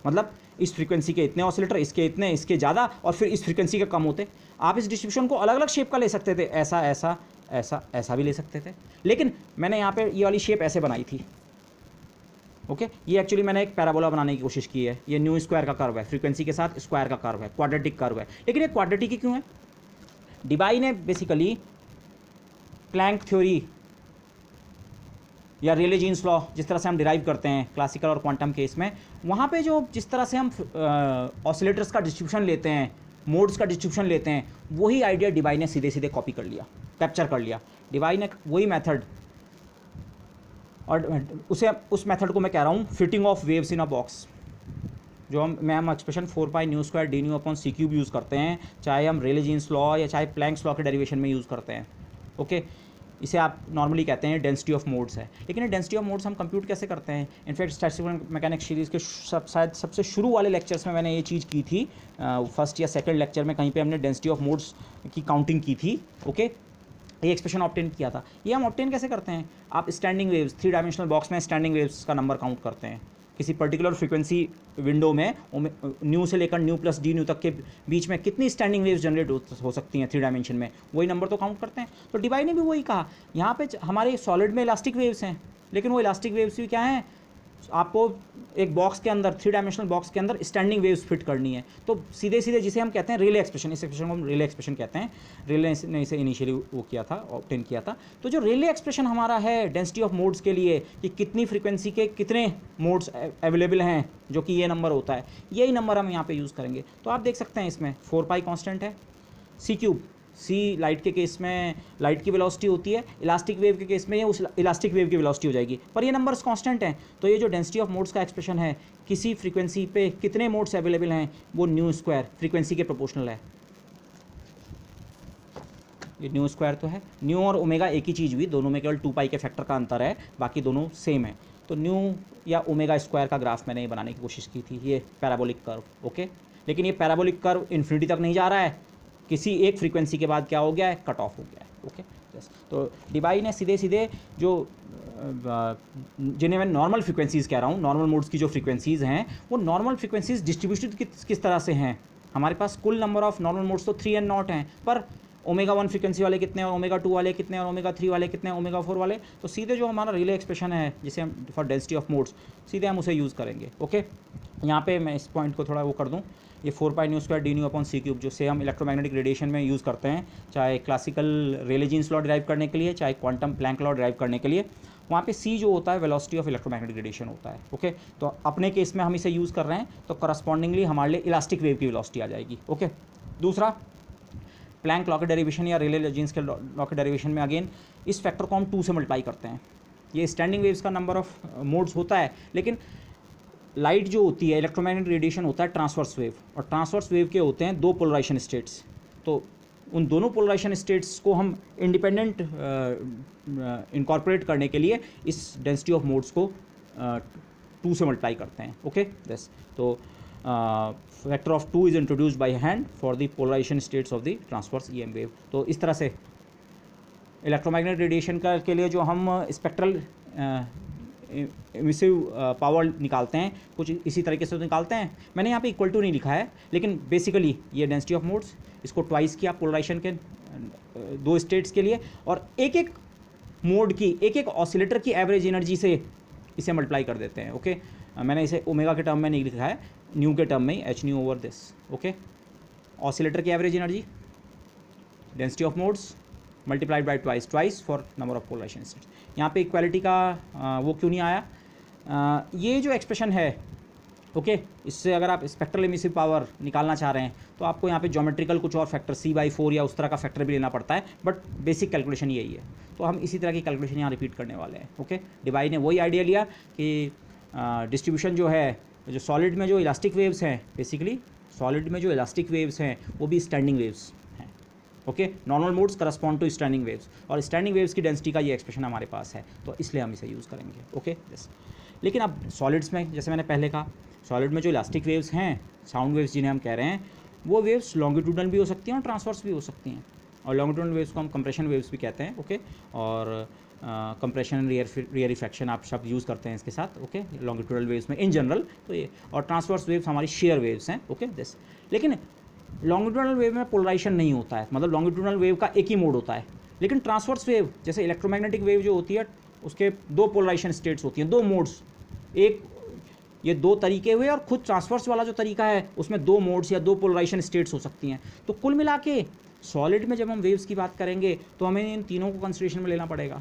मतलब इस फ्रीक्वेंसी के इतने ऑसिलेटर, इसके इतने, इसके ज़्यादा, और फिर इस फ्रीक्वेंसी के कम होते। आप इस डिस्ट्रीब्यूशन को अलग अलग शेप का ले सकते थे, ऐसा ऐसा ऐसा ऐसा भी ले सकते थे, लेकिन मैंने यहाँ पे ये वाली शेप ऐसे बनाई थी। ओके, ये एक्चुअली मैंने एक पैराबोला बनाने की कोशिश की है। ये न्यू स्क्वायर का कर्व है, फ्रीक्वेंसी के साथ स्क्वायर का कर्व है, क्वाड्रेटिक कर्व है। लेकिन ये क्वाड्रेटिक ही क्यों है? डिबाई ने बेसिकली प्लैंक थ्योरी या रेले जीन्स लॉ जिस तरह से हम डिराइव करते हैं क्लासिकल और क्वांटम केस में, वहाँ पे जो जिस तरह से हम ऑसिलेटर्स का डिस्ट्रीब्यूशन लेते हैं, मोड्स का डिस्ट्रीब्यूशन लेते हैं, वही आइडिया डिबाई ने सीधे सीधे कॉपी कर लिया, कैप्चर कर लिया। डिबाई ने वही मेथड, और उस मेथड को मैं कह रहा हूँ fitting of waves in a box, जो हम expression 4 nu square D nu upon C cube use करते हैं, चाहे हम रेले जीन्स लॉ या चाहे प्लैंक्स लॉ के डेरिवेशन में यूज़ करते हैं। ओके, इसे आप नॉर्मली कहते हैं डेंसिटी ऑफ मोड्स है। लेकिन ये डेंसिटी ऑफ मोड्स हम कंप्यूट कैसे करते हैं? इनफैक्ट स्टैटिस्टिकल मैकेनिक्स सीरीज़ के शायद सबसे शुरू वाले लेक्चर्स में मैंने ये चीज़ की थी, फर्स्ट या सेकंड लेक्चर में कहीं पे हमने डेंसिटी ऑफ मोड्स की काउंटिंग की थी। ओके, ये एक्सप्रेशन ऑब्टेन किया था। ये हम ऑब्टेन कैसे करते हैं? आप स्टैंडिंग वेव्स, 3 डायमेंशनल बॉक्स में स्टैंडिंग वेव्स का नंबर काउंट करते हैं। किसी पर्टिकुलर फ्रीक्वेंसी विंडो में न्यू से लेकर न्यू प्लस डी न्यू तक के बीच में कितनी स्टैंडिंग वेव्स जनरेट हो सकती हैं 3 डायमेंशन में, वही नंबर तो काउंट करते हैं। तो डिबाई ने भी वही कहा, यहाँ पे हमारे सॉलिड में इलास्टिक वेव्स हैं, लेकिन वो इलास्टिक वेव्स भी क्या हैं? आपको एक बॉक्स के अंदर, 3 डायमेंशनल बॉक्स के अंदर स्टैंडिंग वेव्स फिट करनी है। तो सीधे सीधे जिसे हम कहते हैं रेले एक्सप्रेशन, इस एक्सप्रेशन को हम रेले एक्सप्रेशन कहते हैं। रेले ने इसे इनिशियली वो किया था, ऑब्टेन किया था। तो जो रेले एक्सप्रेशन हमारा है डेंसिटी ऑफ मोड्स के लिए कि कितनी फ्रीक्वेंसी के कितने मोड्स अवेलेबल हैं, जो कि ये नंबर होता है, यही नंबर हम यहाँ पे यूज़ करेंगे। तो आप देख सकते हैं इसमें 4 पाई कॉन्स्टेंट है, सी क्यूब, सी लाइट के केस में लाइट की वेलोसिटी होती है, इलास्टिक वेव के केस में ये उस इलास्टिक वेव की वेलोसिटी हो जाएगी, पर ये नंबर्स कांस्टेंट हैं। तो ये जो डेंसिटी ऑफ मोड्स का एक्सप्रेशन है, किसी फ्रीक्वेंसी पे कितने मोड्स अवेलेबल हैं, वो न्यू स्क्वायर फ्रीक्वेंसी के प्रोपोर्शनल है। ये न्यू स्क्वायर तो है, न्यू और ओमेगा एक ही चीज़ हुई, दोनों में केवल 2 पाई के फैक्टर का अंतर है, बाकी दोनों सेम है। तो न्यू या ओमेगा स्क्वायर का ग्राफ मैंने ये बनाने की कोशिश की थी, ये पैराबोलिक कर्व। ओके, लेकिन ये पैराबोलिक कर्व इन्फिनिटी तक नहीं जा रहा है, किसी एक फ्रीक्वेंसी के बाद क्या हो गया है? कट ऑफ हो गया है। ओके, तो डिबाई ने सीधे सीधे जो जिन्हें मैं नॉर्मल फ्रीक्वेंसीज़ कह रहा हूँ, नॉर्मल मोड्स की जो फ्रीक्वेंसीज़ हैं, वो नॉर्मल फ्रीक्वेंसीज़ डिस्ट्रीब्यूटेड किस तरह से हैं? हमारे पास कुल नंबर ऑफ नॉर्मल मोड्स तो 3 एंड नॉट हैं, पर ओमेगा 1 फ्रीक्वेंसी वाले कितने, और ओमेगा 2 वाले कितने, और ओमेगा 3 वाले कितने, ओमेगा 4 वाले। तो सीधे जो हमारा रिले एक्सप्रेशन है, जिसे हम फॉर डेंसिटी ऑफ मोड्स, सीधे हम उसे यूज़ करेंगे। ओके, यहाँ पे मैं इस पॉइंट को थोड़ा वो कर दूँ, ये 4 pi nu square D nu upon C cube, जो से हम इलेक्ट्रोमैग्नेटिक रेडिएशन में यूज़ करते हैं, चाहे क्लासिकल रेले जीन्स लॉ डिराइव करने के लिए, चाहे क्वांटम प्लैंक लॉ डिराइव करने के लिए। वहाँ पे सी जो होता है वेलोसिटी ऑफ इलेक्ट्रोमैग्नेटिक रेडिएशन होता है। ओके, तो अपने केस में हम इसे यूज़ कर रहे हैं, तो करस्पॉन्डिंगली हमारे लिए इलास्टिक वेव की वेलोसिटी आ जाएगी। ओके, दूसरा प्लैंक लॉ के डेरिवेशन या रेले जीन्स के लॉ के डेरिवेशन में अगेन इस फैक्टर को हम 2 से मल्टीप्लाई करते हैं। ये स्टैंडिंग वेव्स का नंबर ऑफ मोड्स होता है, लेकिन लाइट जो होती है, इलेक्ट्रोमैग्नेटिक रेडिएशन होता है ट्रांसवर्स वेव, और ट्रांसवर्स वेव के होते हैं 2 पोलराइजेशन स्टेट्स। तो उन दोनों पोलराइजेशन स्टेट्स को हम इंडिपेंडेंट इनकॉर्पोरेट करने के लिए इस डेंसिटी ऑफ मोड्स को 2 से मल्टीप्लाई करते हैं। ओके, दिस तो factor of 2 is introduced by hand for the polarization states of the transverse EM wave. तो इस तरह से इलेक्ट्रोमैग्नेटिक रेडिएशन का के लिए जो हम स्पेक्ट्रल एमिसिव पावर निकालते हैं, कुछ इसी तरीके से तो निकालते हैं। मैंने यहाँ पे इक्वल टू नहीं लिखा है, लेकिन बेसिकली ये डेंसिटी ऑफ मोड्स, इसको ट्वाइस किया पोलराइजेशन के 2 स्टेट्स के लिए, और एक एक मोड की, एक एक ऑसिलेटर की एवरेज एनर्जी से इसे मल्टीप्लाई कर देते हैं। ओके, मैंने इसे ओमेगा के टर्म में नहीं लिखा है, न्यू के टर्म में ही, H nu over this. Okay, oscillator की average energy, density of modes multiplied by twice for number of polarisation states. यहाँ पे इक्वालिटी का वो क्यों नहीं आया? ये जो एक्सप्रेशन है, ओके, इससे अगर आप स्पेक्ट्रल एमिसिव पावर निकालना चाह रहे हैं, तो आपको यहाँ पे ज्योमेट्रिकल कुछ और फैक्टर C/4 या उस तरह का फैक्टर भी लेना पड़ता है, बट बेसिक कैलकुलेशन यही है। तो हम इसी तरह की कैलकुलेशन यहाँ रिपीट करने वाले हैं। ओके, डिबाई ने वही आइडिया लिया कि डिस्ट्रीब्यूशन जो है, जो सॉलिड में जो इलास्टिक वेव्स हैं, बेसिकली सॉलिड में जो इलास्टिक वेव्स हैं वो भी स्टैंडिंग वेव्स हैं। Okay, normal modes correspond to standing waves, और स्टैंडिंग वेव्स की डेंसिटी का ये एक्सप्रेशन हमारे पास है, तो इसलिए हम इसे यूज़ करेंगे। Okay, yes. लेकिन अब सॉलिड्स में, जैसे मैंने पहले कहा, सॉलिड में जो इलास्टिक वेव्स हैं, साउंड वेव्स जिन्हें हम कह रहे हैं, वो वेव्स लॉन्गिट्यूडनल भी हो सकती हैं और ट्रांसवर्स भी हो सकती हैं, और लॉन्गिट्यूडनल वेव्स को हम कंप्रेशन वेव्स भी कहते हैं। ओके, और कंप्रेशन रियर रिफ्रैक्शन आप शब्द यूज़ करते हैं इसके साथ। ओके, लॉन्गिट्यूडनल वेव्स में इन जनरल तो ये, और ट्रांसवर्स वेव्स हमारी शेयर वेव्स हैं। Okay, this. लेकिन लॉन्गिट्यूडनल वेव में पोलराइजेशन नहीं होता है, मतलब लॉन्गिट्यूडनल वेव का एक ही मोड होता है। लेकिन ट्रांसवर्स वेव, जैसे इलेक्ट्रोमैग्नेटिक वेव जो होती है, उसके 2 पोलराइजेशन स्टेट्स होती हैं, 2 मोड्स। एक ये 2 तरीके हुए, और खुद ट्रांसवर्स वाला जो तरीका है उसमें 2 मोड्स या 2 पोलराइजेशन स्टेट्स हो सकती हैं। तो कुल मिला के सॉलिड में जब हम वेव्स की बात करेंगे तो हमें इन तीनों को कंसिडरेशन में लेना पड़ेगा।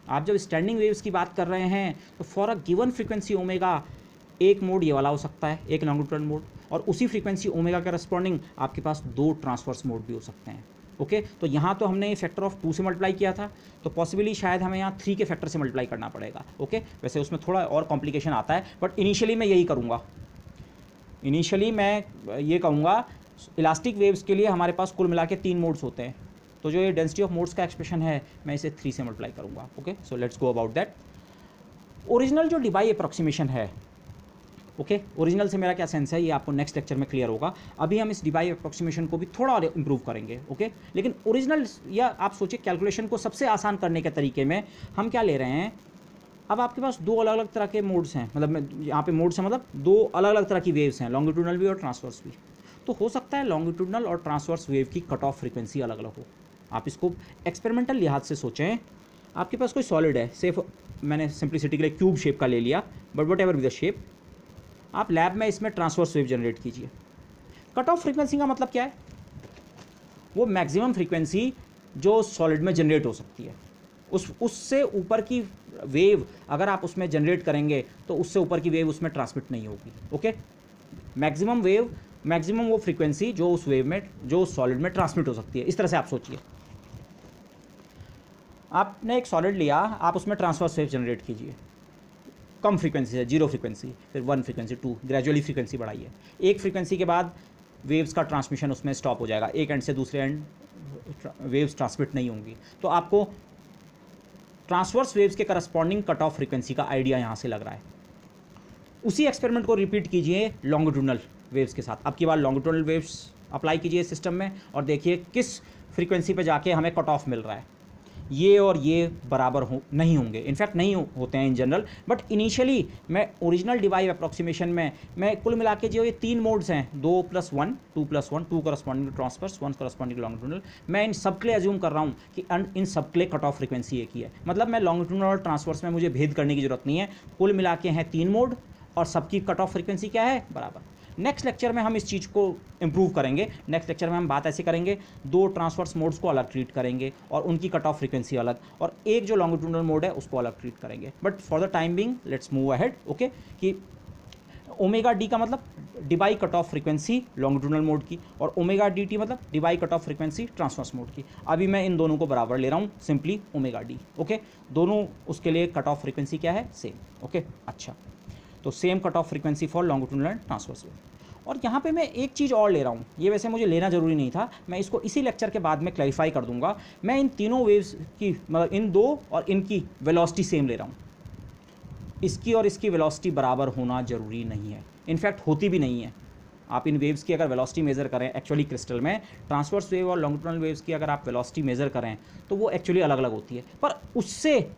आप जब स्टैंडिंग वेव्स की बात कर रहे हैं तो for a given frequency omega, एक मोड ये वाला हो सकता है, एक लॉन्गिट्यूडनल मोड, और उसी फ्रीक्वेंसी ओमेगा के करस्पॉन्डिंग आपके पास 2 ट्रांसवर्स मोड भी हो सकते हैं। ओके, तो यहाँ तो हमने फैक्टर ऑफ 2 से मल्टीप्लाई किया था, तो पॉसिबली शायद हमें यहाँ 3 के फैक्टर से मल्टीप्लाई करना पड़ेगा। ओके, वैसे उसमें थोड़ा और कॉम्प्लिकेशन आता है, बट इनिशियली मैं यही करूँगा। इनिशियली मैं ये कहूँगा, इलास्टिक वेव्स के लिए हमारे पास कुल मिला के 3 मोड्स होते हैं। तो जो ये डेंसिटी ऑफ मोड्स का एक्सप्रेशन है मैं इसे 3 से मल्टीप्लाई करूँगा। Okay, so let's go about that. Original जो डिबाई अप्रॉक्सीमेशन है, ओके, ओरिजिनल से मेरा क्या सेंस है ये आपको नेक्स्ट लेक्चर में क्लियर होगा। अभी हम इस डिबाई अप्रॉक्सीमेशन को भी थोड़ा और इंप्रूव करेंगे। ओके, लेकिन ओरिजिनल या आप सोचिए कैलकुलेशन को सबसे आसान करने के तरीके में हम क्या ले रहे हैं, अब आपके पास दो अलग अलग तरह के मोड्स हैं, मतलब यहाँ पे मोड्स हैं मतलब दो अलग अलग तरह की वेव्स हैं, लॉन्गिट्यूडनल भी और ट्रांसवर्स भी। तो हो सकता है लॉन्गिट्यूडनल और ट्रांसवर्स वेव की कट ऑफ फ्रीक्वेंसी अलग अलग हो। आप इसको एक्सपेरिमेंटल लिहाज से सोचें, आपके पास कोई सॉलिड है, सिर्फ मैंने सिंप्लिसिटी के लिए क्यूब शेप का ले लिया, but what ever be the shape, आप लैब में इसमें ट्रांसवर्स वेव जनरेट कीजिए। कट ऑफ फ्रीक्वेंसी का मतलब क्या है, वो मैक्सिमम फ्रीक्वेंसी जो सॉलिड में जनरेट हो सकती है, उससे ऊपर की वेव अगर आप उसमें जनरेट करेंगे तो उससे ऊपर की वेव उसमें ट्रांसमिट नहीं होगी। ओके, मैक्सिमम वेव, मैक्सिमम वो फ्रीक्वेंसी जो उस वेव में, जो सॉलिड में ट्रांसमिट हो सकती है। इस तरह से आप सोचिए, आपने एक सॉलिड लिया, आप उसमें ट्रांसवर्स वेव जनरेट कीजिए, कम फ्रीक्वेंसी है, 0 फ्रीक्वेंसी, फिर 1 फ्रीक्वेंसी, 2, ग्रेजुअली फ्रीक्वेंसी बढ़ाइए। एक फ्रीक्वेंसी के बाद वेव्स का ट्रांसमिशन उसमें स्टॉप हो जाएगा, एक एंड से दूसरे एंड वेव्स ट्रांसमिट नहीं होंगी। तो आपको ट्रांसवर्स वेव्स के करस्पॉन्डिंग कट ऑफ फ्रीक्वेंसी का आइडिया यहाँ से लग रहा है। उसी एक्सपेरिमेंट को रिपीट कीजिए लॉन्गिट्यूडनल वेव्स के साथ। अब की बार लॉन्गिट्यूडनल वेव्स अप्लाई कीजिए सिस्टम में और देखिए किस फ्रीक्वेंसी पे जाके हमें कट ऑफ मिल रहा है। ये और ये बराबर नहीं होंगे, इनफैक्ट नहीं होते हैं इन जनरल, बट इनिशियली मैं ओरिजिनल डिबाई अप्रॉक्सीमेशन में मैं कुल मिला के जो ये 3 मोड्स हैं, 2+1, 2+1, 2 corresponding to transverse, 1 corresponding to longitudinal, मैं इन सब के लिए अज्यूम कर रहा हूँ कि इन सब के लिए कट ऑफ फ्रीक्वेंसी एक ही है। मतलब मैं लॉन्गिट्यूडनल और ट्रांसवर्स में मुझे भेद करने की जरूरत नहीं है, कुल मिला के हैं 3 मोड और सबकी कट ऑफ फ्रीक्वेंसी क्या है, बराबर। नेक्स्ट लेक्चर में हम इस चीज़ को इंप्रूव करेंगे। नेक्स्ट लेक्चर में हम बात ऐसे करेंगे, 2 ट्रांसवर्स मोड्स को अलग ट्रीट करेंगे और उनकी कट ऑफ फ्रीक्वेंसी अलग, और एक जो लॉन्गिट्यूडनल मोड है उसको अलग ट्रीट करेंगे। But for the time being let's move ahead. Okay, कि ओमेगा डी का मतलब Debye cut off frequency longitudinal mode की, और ओमेगा डी टी मतलब Debye cut off frequency transverse mode की। अभी मैं इन दोनों को बराबर ले रहा हूँ, सिंपली ओमेगा डी। ओके, दोनों उसके लिए कट ऑफ फ्रीक्वेंसी क्या है, सेम। ओके, अच्छा, तो same cut off frequency for longitudinal and transverse wave. और यहाँ पे मैं एक चीज़ और ले रहा हूँ, ये वैसे मुझे लेना ज़रूरी नहीं था, मैं इसको इसी लेक्चर के बाद में क्लैरिफाई कर दूंगा। मैं इन तीनों वेव्स की, मतलब इन दो और इनकी वेलोसिटी सेम ले रहा हूँ। इसकी और इसकी वेलोसिटी बराबर होना ज़रूरी नहीं है, इनफैक्ट होती भी नहीं है। आप इन वेव्स की अगर वेलोसिटी मेज़र करें एक्चुअली क्रिस्टल में, ट्रांसवर्स वेव और लॉन्गिट्यूडनल वेव्स की अगर आप वेलोसिटी मेज़र करें तो वो एक्चुअली अलग अलग होती है, पर उससे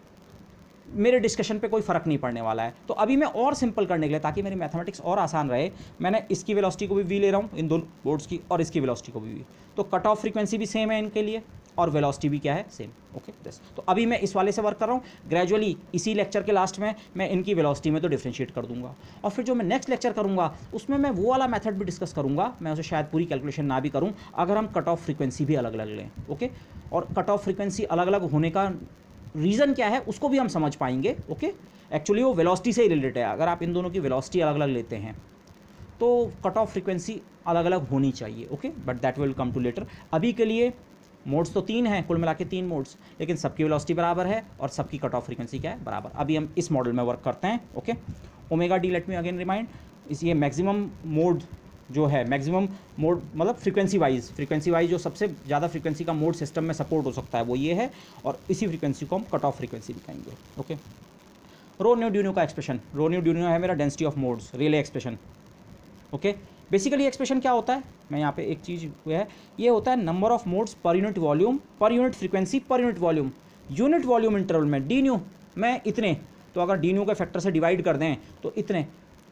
मेरे डिस्कशन पे कोई फ़र्क नहीं पड़ने वाला है। तो अभी मैं और सिंपल करने के लिए, ताकि मेरी मैथमेटिक्स और आसान रहे, मैंने इसकी वेलोसिटी को भी वी ले रहा हूँ, इन दोनों बोर्ड्स की, और इसकी वेलोसिटी को भी वी। तो कट ऑफ फ्रीक्वेंसी भी सेम है इनके लिए और वेलोसिटी भी क्या है, सेम। Okay, this. तो अभी मैं इस वाले से वर्क कर रहा हूँ, ग्रेजुअली इसी लेक्चर के लास्ट में मैं इनकी वेलोसिटी में तो डिफ्रेंशिएट कर दूंगा, और फिर जो मैं नेक्स्ट लेक्चर करूँगा उसमें मैं वो वाला मेथड भी डिस्कस करूँगा। मैं उसे शायद पूरी कैलकुलेशन ना भी करूँ अगर हम कट ऑफ फ्रीक्वेंसी भी अलग अलग लें। ओके, और कट ऑफ फ्रीक्वेंसी अलग अलग होने का रीज़न क्या है उसको भी हम समझ पाएंगे। ओके, एक्चुअली वो वेलोसिटी से ही रिलेटेड है। अगर आप इन दोनों की वेलोसिटी अलग अलग लेते हैं तो कट ऑफ फ्रीक्वेंसी अलग अलग होनी चाहिए। Okay, but that will come to later. अभी के लिए मोड्स तो 3 हैं, कुल मिला के 3 मोड्स, लेकिन सबकी वेलोसिटी बराबर है और सबकी कट ऑफ फ्रीक्वेंसी क्या है, बराबर। अभी हम इस मॉडल में वर्क करते हैं। Okay, omega D, let me again remind, इस ये मैक्सिमम मोड जो है, मैक्सिमम मोड मतलब फ्रीक्वेंसी वाइज जो सबसे ज़्यादा फ्रीक्वेंसी का मोड सिस्टम में सपोर्ट हो सकता है वो ये है, और इसी फ्रीक्वेंसी को हम कट ऑफ फ्रीक्वेंसी भी कहेंगे। ओके, रो न्यू ड्यूनो का एक्सप्रेशन, रो न्यू ड्यूनो है मेरा density of modes, Rayleigh expression. Okay, basically expression क्या होता है, मैं यहाँ पे एक चीज़ है, ये होता है number of modes per unit volume, per unit frequency, per unit volume. Unit volume interval में डी न्यू में इतने, तो अगर डी न्यू के फैक्टर से डिवाइड कर दें तो इतने,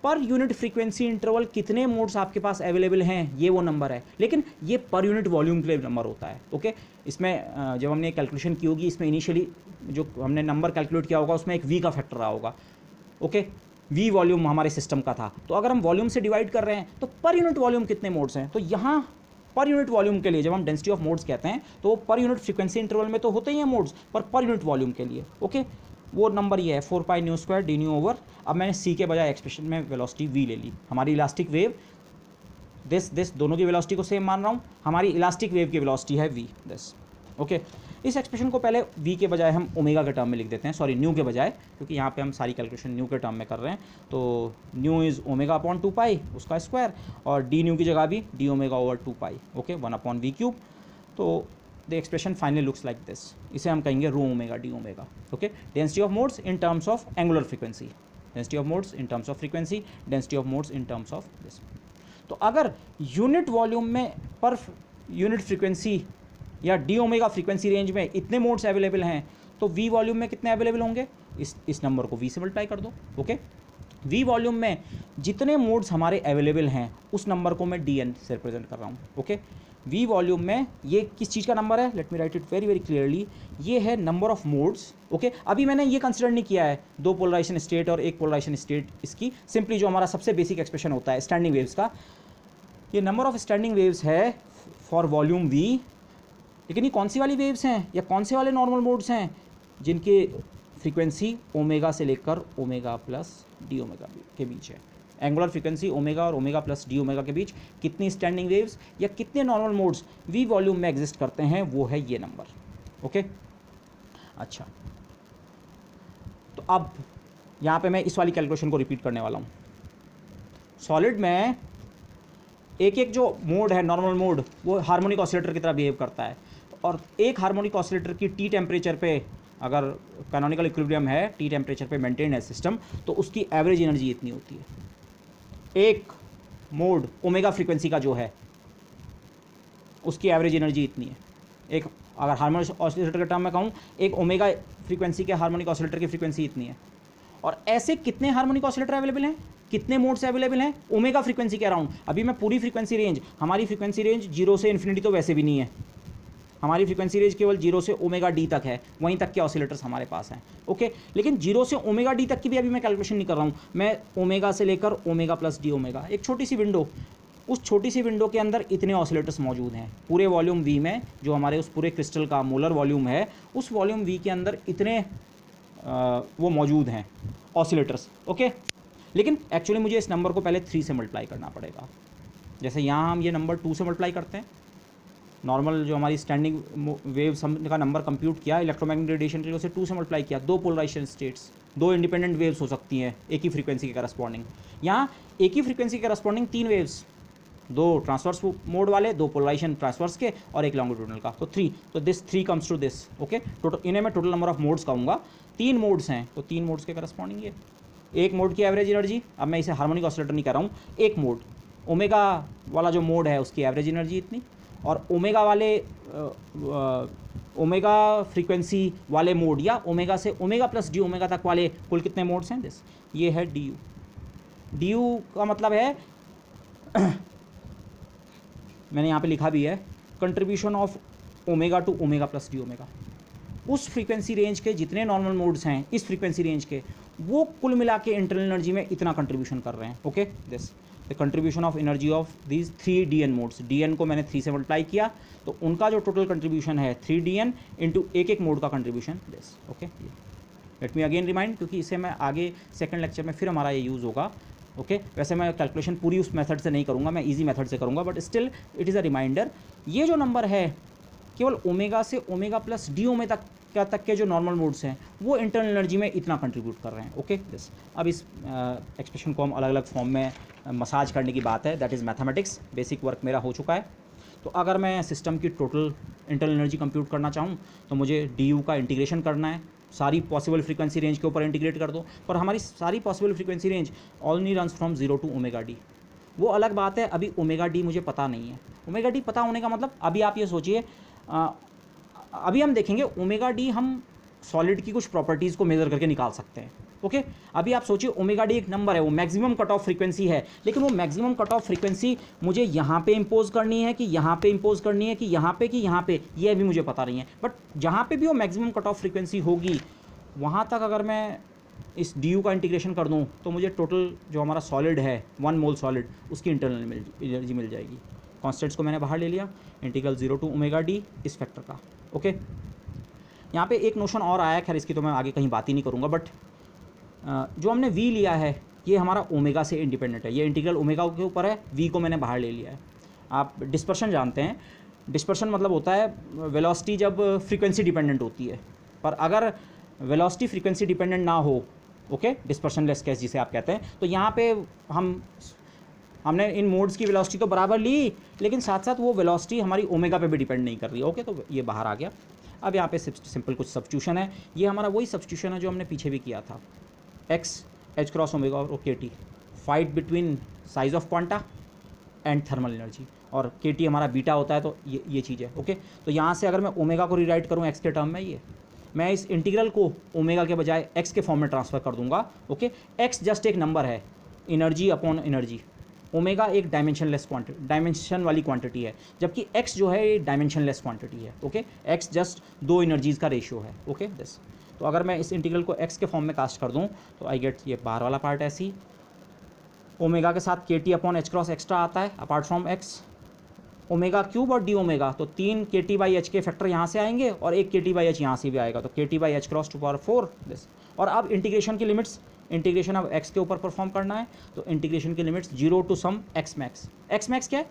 पर यूनिट फ्रीक्वेंसी इंटरवल कितने मोड्स आपके पास अवेलेबल हैं, ये वो नंबर है, लेकिन ये पर यूनिट वॉल्यूम के लिए नंबर होता है। ओके, इसमें जब हमने कैलकुलेशन की होगी, इसमें इनिशियली जो हमने नंबर कैलकुलेट किया होगा उसमें एक वी का फैक्टर रहा होगा। ओके, वी वॉल्यूम हमारे सिस्टम का था, तो अगर हम वॉल्यूम से डिवाइड कर रहे हैं तो पर यूनिट वॉल्यूम कितने मोड्स हैं, तो यहाँ पर यूनिट वॉल्यूम के लिए जब हम डेंसिटी ऑफ मोड्स कहते हैं तो पर यूनिट फ्रीक्वेंसी इंटरवल में तो होते ही हैं मोड्स, पर यूनिट वॉल्यूम के लिए ओके वो नंबर ये है 4 pi nu square D new over. अब मैंने सी के बजाय एक्सप्रेशन में वेलोसिटी वी ले ली। हमारी इलास्टिक वेव दिस दोनों की वेलोसिटी को सेम मान रहा हूँ, हमारी इलास्टिक वेव की वेलोसिटी है वी दिस। ओके, इस एक्सप्रेशन को पहले वी के बजाय हम ओमेगा के टर्म में लिख देते हैं, सॉरी न्यू के बजाय, क्योंकि यहाँ पे हम सारी कैलकुलेशन न्यू के टर्म में कर रहे हैं। तो nu is omega upon 2 pi उसका स्क्वायर, और डी न्यू की जगह भी D omega over 2 pi. Okay, 1 upon V cube. तो the expression finally looks like this. इसे हम कहेंगे rho omega D omega. Okay, density of modes in terms of angular frequency, density of modes in terms of frequency, density of modes in terms of this. तो अगर unit volume में per unit frequency या D omega frequency range में इतने modes available हैं, तो V volume में कितने अवेलेबल होंगे? इस नंबर को वी से मल्टीप्लाई कर दो. ओके, वी वॉल्यूम में जितने मोड्स हमारे अवेलेबल हैं उस नंबर को मैं डी एन से रिप्रेजेंट कर रहा हूँ. ओके, वी वॉल्यूम में ये किस चीज़ का नंबर है? Let me right it very very clearly. ये है नंबर ऑफ मोड्स. ओके, अभी मैंने ये कंसिडर नहीं किया है दो पोलराइजेशन स्टेट और एक पोलराइजेशन स्टेट. इसकी सिंपली जो हमारा सबसे बेसिक एक्सप्रेशन होता है स्टैंडिंग वेव्स का, ये नंबर ऑफ स्टैंडिंग वेव्स है फॉर वॉल्यूम वी. लेकिन ये कौन सी वाली वेव्स हैं या कौन से वाले नॉर्मल मोड्स हैं जिनके फ्रीक्वेंसी ओमेगा से लेकर ओमेगा प्लस डी ओमेगा के बीच है. एंगुलर फ्रीक्वेंसी ओमेगा और ओमेगा प्लस डी ओमेगा के बीच कितनी स्टैंडिंग वेव्स या कितने नॉर्मल मोड्स वी वॉल्यूम में एग्जिस्ट करते हैं, वो है ये नंबर. ओके, अच्छा, तो अब यहाँ पे मैं इस वाली कैलकुलेशन को रिपीट करने वाला हूँ. सॉलिड में एक एक जो मोड है नॉर्मल मोड, वो हार्मोनिक ऑसिलेटर की तरह बिहेव करता है. और एक हार्मोनिक ऑसिलेटर की टी टेम्परेचर पे, अगर कैनोनिकल इक्विलिब्रियम है, टी टेम्परेचर पे मेंटेन है सिस्टम, तो उसकी एवरेज एनर्जी इतनी होती है. एक मोड ओमेगा फ्रीक्वेंसी का जो है उसकी एवरेज एनर्जी इतनी है. एक अगर हार्मोनिक ऑसिलेटर के टर्म में कहूँ, एक ओमेगा फ्रीक्वेंसी के हार्मोनिक ऑसिलेटर की फ्रीक्वेंसी इतनी है. और ऐसे कितने हार्मोनिक ऑसिलेटर अवेलेबल हैं, कितने मोड्स अवेलेबल हैं ओमेगा फ्रीक्वेंसी के अराउंड? अभी मैं पूरी फ्रीक्वेंसी रेंज, हमारी फ्रीक्वेंसी रेंज 0 से इन्फिनिटी तो वैसे भी नहीं है, हमारी फ्रीक्वेंसी रेंज केवल 0 से ओमेगा डी तक है, वहीं तक के ऑसिलेटर्स हमारे पास हैं. ओके, लेकिन 0 से ओमेगा डी तक की भी अभी मैं कैलकुलेशन नहीं कर रहा हूँ. मैं ओमेगा से लेकर ओमेगा प्लस डी ओमेगा, एक छोटी सी विंडो, उस छोटी सी विंडो के अंदर इतने ऑसिलेटर्स मौजूद हैं. पूरे वॉल्यूम वी में, जो हमारे उस पूरे क्रिस्टल का मोलर वॉल्यूम है, उस वॉल्यूम वी के अंदर इतने वो मौजूद हैं ऑसिलेटर्स. ओके, लेकिन एक्चुअली मुझे इस नंबर को पहले 3 से मल्टीप्लाई करना पड़ेगा. जैसे यहाँ हम ये नंबर 2 से मल्टीप्लाई करते हैं. नॉर्मल जो हमारी स्टैंडिंग वेव्स का नंबर कंप्यूट किया इलेक्ट्रोमैग्नेटिक रेडिएशन के लिए, उसे 2 से मल्टीप्लाई किया. दो पोलराइजेशन स्टेट्स, दो इंडिपेंडेंट वेव्स हो सकती हैं एक ही फ्रीक्वेंसी के करस्पॉन्डिंग. यहाँ एक ही फ्रीक्वेंसी के करस्पॉन्डिंग 3 वेव्स, दो ट्रांसवर्स मोड वाले, दो पोलराइजेशन ट्रांसवर्स के और एक लॉन्गिट्यूडनल का. तो 3, तो this 3 comes to this. Okay, total इन्हें मैं टोटल नंबर ऑफ मोड्स कहूँगा. 3 मोड्स हैं, तो 3 मोड्स के करस्पॉन्डिंग ये एक मोड की एवरेज एनर्जी. अब मैं इसे हार्मोनिक ऑसिलेटर नहीं कर रहा हूँ, एक मोड ओमेगा वाला जो मोड है उसकी एवरेज एनर्जी इतनी, और ओमेगा वाले ओमेगा फ्रीक्वेंसी वाले मोड या ओमेगा से ओमेगा प्लस डी ओमेगा तक वाले कुल कितने मोड्स हैं? दिस, ये है डी यू. डी यू का मतलब है मैंने यहाँ पे लिखा भी है, contribution of omega to omega plus D omega. उस फ्रीक्वेंसी रेंज के जितने नॉर्मल मोड्स हैं इस फ्रीक्वेंसी रेंज के, वो कुल मिला के इंटरनल एनर्जी में इतना कंट्रीब्यूशन कर रहे हैं. Okay, this the contribution of energy of these 3 D N modes. D N को मैंने 3 से मल्टीप्लाई किया, तो उनका जो टोटल कंट्रीब्यूशन है 3 डी एन इंटू एक मोड का contribution. This, okay, let me again remind, क्योंकि इसे मैं आगे सेकंड लेक्चर में फिर हमारा ये यूज़ होगा. ओके, वैसे मैं कैलकुलेशन पूरी उस मेथड से नहीं करूँगा, मैं इजी मेथड से करूँगा, but still it is a reminder. ये जो नंबर है केवल ओमेगा से ओमेगा प्लस डी ओमेगा तक के जो नॉर्मल मोड्स हैं वो इंटरनल एनर्जी में इतना कंट्रीब्यूट कर रहे हैं. Okay, this. अब इस एक्सप्रेशन को हम अलग अलग फॉर्म में मसाज करने की बात है, that is mathematics. Basic work मेरा हो चुका है. तो अगर मैं सिस्टम की टोटल इंटरनल एनर्जी कंप्यूट करना चाहूँ तो मुझे डी यू का इंटीग्रेशन करना है. सारी पॉसिबल फ्रीक्वेंसी रेंज के ऊपर इंटीग्रेट कर दो, पर हमारी सारी possible frequency range only runs from 0 to omega D. वो अलग बात है, अभी ओमेगा डी मुझे पता नहीं है. ओमेगा डी पता होने का मतलब, अभी आप ये सोचिए, अभी हम देखेंगे ओमेगा डी हम सॉलिड की कुछ प्रॉपर्टीज़ को मेज़र करके निकाल सकते हैं. ओके, अभी आप सोचिए ओमेगा डी एक नंबर है, वो मैक्सिमम कट ऑफ फ्रीक्वेंसी है, लेकिन वो मैक्सिमम कट ऑफ फ्रीक्वेंसी मुझे यहाँ पे इंपोज करनी है कि यहाँ पे इंपोज करनी है कि यहाँ पे, ये अभी मुझे पता नहीं है. बट जहाँ पे भी वो मैक्सिमम कट ऑफ फ्रीक्वेंसी होगी, वहाँ तक अगर मैं इस डी यू का इंटीग्रेशन कर दूँ तो मुझे टोटल जो हमारा सॉलिड है 1 मोल सॉलिड, उसकी इंटरनल एनर्जी मिल जाएगी. कॉन्स्टेंट्स को मैंने बाहर ले लिया, इंटीग्रल 0 टू ओमेगा डी इस फैक्टर का. ओके, यहाँ पे एक नोशन और आया, खैर इसकी तो मैं आगे कहीं बात ही नहीं करूँगा, बट जो हमने v लिया है ये हमारा ओमेगा से इंडिपेंडेंट है. ये इंटीग्रल ओमेगा के ऊपर है, v को मैंने बाहर ले लिया है. आप डिस्पर्शन जानते हैं, डिस्पर्शन मतलब होता है वेलोसिटी जब फ्रीक्वेंसी डिपेंडेंट होती है, पर अगर वेलोसिटी फ्रीक्वेंसी डिपेंडेंट ना हो, ओके, डिस्पर्शन लेस केस जिसे आप कहते हैं, तो यहाँ पे हम हमने इन मोड्स की वेलोसिटी तो बराबर ली, लेकिन साथ साथ वो वेलोसिटी हमारी ओमेगा पे भी डिपेंड नहीं कर रही है। ओके, तो ये बाहर आ गया। अब यहाँ पे सिंपल कुछ सब्स्टिट्यूशन है, ये हमारा वही सब्स्टिट्यूशन है जो हमने पीछे भी किया था। एक्स एच क्रॉस ओमेगा और के T, fight between size of quanta and thermal energy, और के टी हमारा बीटा होता है, तो ये चीज़ है। ओके, तो यहाँ से अगर मैं ओमेगा को रीराइट करूँ एक्स के टर्म में, ये मैं इस इंटीग्रल को ओमेगा के बजाय एक्स के फॉर्म में ट्रांसफ़र कर दूंगा। ओके, एक्स जस्ट एक नंबर है, एनर्जी अपॉन एनर्जी, ओमेगा एक डायमेंशनलेस क्वांटिटी, डायमेंशन वाली क्वांटिटी है, जबकि एक्स जो है ये डायमेंशनलेस क्वांटिटी है। ओके, एक्स जस्ट दो एनर्जीज़ का रेशियो है। ओके दिस, तो अगर मैं इस इंटीग्रल को एक्स के फॉर्म में कास्ट कर दूँ तो आई गेट ये बाहर वाला पार्ट ऐसी, ओमेगा के साथ के T upon H cross extra आता है apart from x, omega cube और डी ओमेगा, तो 3 के टी बाई एच के फैक्टर यहाँ से आएंगे और एक के टी बाई एच यहाँ से भी आएगा, तो K T by H cross to power 4 this. और अब इंटीग्रेशन की लिमिट्स, इंटीग्रेशन अब एक्स के ऊपर परफॉर्म करना है, तो इंटीग्रेशन की limits 0 to some X max. X max क्या है?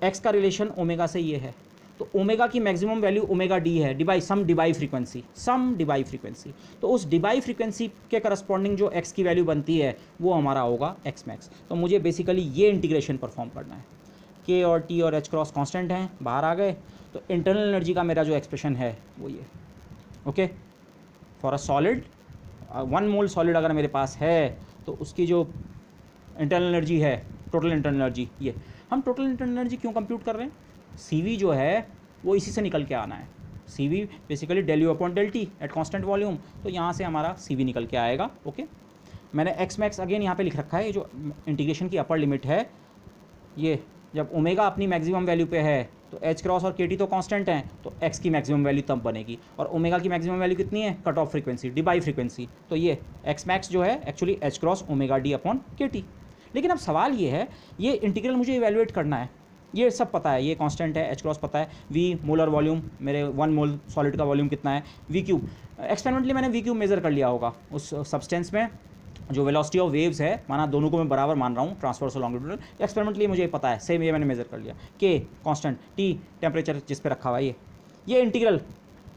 एक्स का रिलेशन ओमेगा से ये है, तो ओमेगा की मैक्सिमम वैल्यू ओमेगा डी है, डिबाई सम डिबाई फ्रीक्वेंसी, सम डिबाई फ्रीक्वेंसी, तो उस डिबाई फ्रीक्वेंसी के करस्पॉन्डिंग जो एक्स की वैल्यू बनती है वो हमारा होगा एक्स मैक्स। तो मुझे बेसिकली ये इंटीग्रेशन परफॉर्म करना है। के और टी और एच क्रॉस कांस्टेंट हैं, बाहर आ गए, तो इंटरनल एनर्जी का मेरा जो एक्सप्रेशन है वो ये। Okay, for a solid 1 mole solid अगर मेरे पास है तो उसकी जो इंटरनल एनर्जी है, टोटल इंटरनल एनर्जी, ये हम टोटल इंटरनल एनर्जी क्यों कंप्यूट कर रहे हैं? CV जो है वो इसी से निकल के आना है। CV basically del U upon del T at constant volume, तो यहाँ से हमारा CV निकल के आएगा। ओके, मैंने एक्स मैक्स अगेन यहाँ पे लिख रखा है, ये जो इंटीग्रेशन की अपर लिमिट है, ये जब ओमेगा अपनी मैक्सिमम वैल्यू पे है तो एच क्रॉस और के टी तो कांस्टेंट हैं, तो एक्स की मैक्सिमम वैल्यू तब बनेगी, और ओमेगा की मैक्सिमम वैल्यू कितनी है? Cut off frequency, Debye frequency, तो ये एक्स मैक्स जो है actually H cross omega D upon K T. लेकिन अब सवाल ये है, ये इंटीग्रल मुझे इवेलुएट करना है, ये सब पता है, ये कांस्टेंट है, एच क्रॉस पता है, वी मोलर वॉल्यूम, मेरे 1 मोल सॉलिड का वॉल्यूम कितना है, वी क्यूब, एक्सपेरिमेंटली मैंने वी क्यूब मेज़र कर लिया होगा उस सब्सटेंस में, जो वेलोसिटी ऑफ वेव्स है, माना दोनों को मैं बराबर मान रहा हूँ, ट्रांसवर्स और लॉन्गिट्यूडल, एक्सपेरिमेंटली मुझे पता है, सेम ये मैंने मेजर कर लिया, के कांस्टेंट, टी टेम्परेचर जिस पे रखा हुआ है, ये इंटीग्रल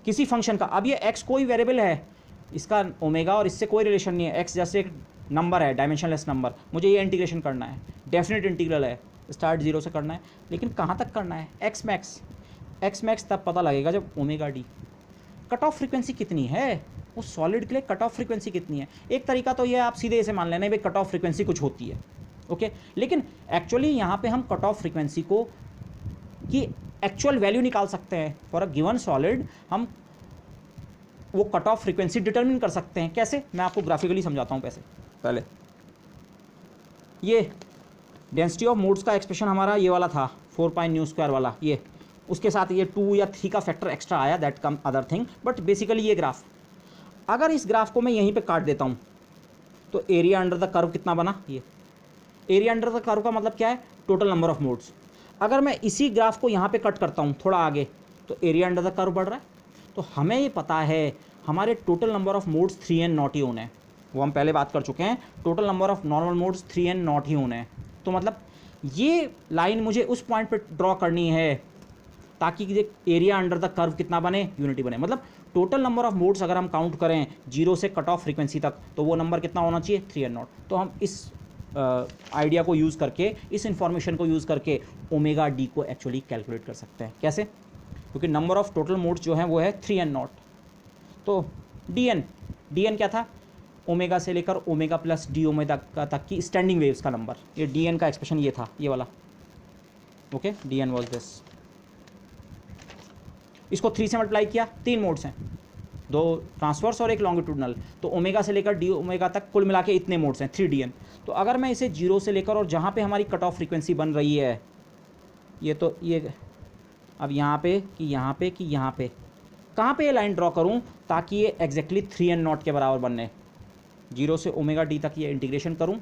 किसी फंक्शन का, अब ये एक्स कोई वेरिएबल है, इसका ओमेगा और इससे कोई रिलेशन नहीं है, एक्स जैसे एक नंबर है, डायमेंशनलेस नंबर, मुझे ये इंटीग्रेशन करना है, डेफिनेट इंटीग्रल है, स्टार्ट 0 से करना है, लेकिन कहाँ तक करना है? एक्स मैक्स, एक्स मैक्स तब पता लगेगा जब omega D, cut off frequency कितनी है उस सॉलिड के लिए, कट ऑफ फ्रीक्वेंसी कितनी है? एक तरीका तो ये आप सीधे इसे मान लेना भाई कट ऑफ फ्रीक्वेंसी कुछ होती है। ओके, लेकिन एक्चुअली यहाँ पे हम कट ऑफ फ्रीक्वेंसी को की एक्चुअल वैल्यू निकाल सकते हैं फॉर अ गिवन सॉलिड, हम वो कट ऑफ फ्रीक्वेंसी डिटरमिन कर सकते हैं। कैसे? मैं आपको ग्राफिकली समझाता हूँ। पहले ये डेंसिटी ऑफ मोड्स का एक्सप्रेशन हमारा ये वाला था, 4 पाई न्यू स्क्वायर वाला, ये उसके साथ ये 2 या 3 का फैक्टर एक्स्ट्रा आया, that come other thing, but basically ये ग्राफ, अगर इस ग्राफ को मैं यहीं पे काट देता हूँ तो एरिया अंडर द कर्व कितना बना? ये एरिया अंडर द कर्व का मतलब क्या है? Total number of modes. अगर मैं इसी ग्राफ को यहाँ पे कट करता हूँ थोड़ा आगे, तो एरिया अंडर द कर्व बढ़ रहा है। तो हमें ये पता है हमारे total number of modes 3n not ही होने हैं, वो हम पहले बात कर चुके हैं, total number of normal modes 3n not ही होने हैं। तो मतलब ये लाइन मुझे उस पॉइंट पर ड्रॉ करनी है ताकि एरिया अंडर द कर्व कितना बने? यूनिटी बने। मतलब टोटल नंबर ऑफ मोड्स अगर हम काउंट करें 0 से कट ऑफ फ्रीक्वेंसी तक, तो वो नंबर कितना होना चाहिए? 3n not. तो हम इस आइडिया को यूज़ करके, इस इंफॉर्मेशन को यूज़ करके ओमेगा डी को एक्चुअली कैलकुलेट कर सकते हैं। कैसे? क्योंकि नंबर ऑफ टोटल मोड्स जो हैं वो है 3n नॉट। तो डी एन क्या था? ओमेगा से लेकर ओमेगा प्लस डी ओमेगा तक की स्टैंडिंग वेव्स का नंबर। ये डी एन का एक्सप्रेशन ये था, ये वाला। Okay, D N was this. इसको 3 से मल्टीप्लाई किया, 3 मोड्स हैं, 2 ट्रांसवर्स और 1 लॉन्गिट्यूडनल, तो ओमेगा से लेकर डी ओमेगा तक कुल मिला के इतने मोड्स हैं, 3dn। तो अगर मैं इसे 0 से लेकर, और जहाँ पे हमारी कट ऑफ फ्रीक्वेंसी बन रही है, ये तो ये अब यहाँ पे कि यहाँ पे कि यहाँ पे, कहाँ पे ये लाइन ड्रॉ करूँ ताकि ये एग्जैक्टली 3n नॉट के बराबर बनने? 0 से ओमेगा डी तक ये इंटीग्रेशन करूँ,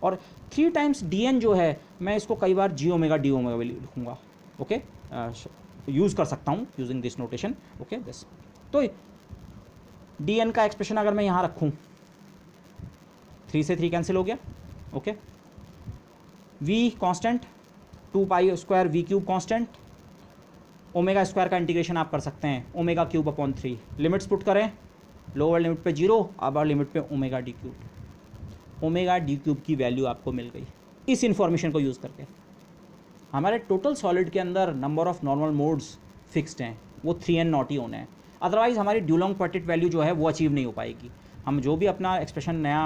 और 3 टाइम्स dn जो है, मैं इसको कई बार g ओमेगा डी ओमेगा भी लिखूँगा। ओके, यूज़ कर सकता हूँ using this notation. Okay this, तो dn का एक्सप्रेशन अगर मैं यहाँ रखूँ, 3 से 3 कैंसिल हो गया। Okay, v constant, 2 pi square v cube constant, omega square का इंटीग्रेशन आप कर सकते हैं, omega cube upon 3, limits put करें, लोअर लिमिट पे 0, अपर लिमिट पे omega D cube. Omega D cube की वैल्यू आपको मिल गई। इस इन्फॉर्मेशन को यूज़ करके। हमारे टोटल सॉलिड के अंदर number of normal modes fixed हैं, वो 3n0 ही होने हैं, अदरवाइज़ हमारी ड्यूलोंग क्वार्टेट वैल्यू जो है वो अचीव नहीं हो पाएगी। हम जो भी अपना एक्सप्रेशन नया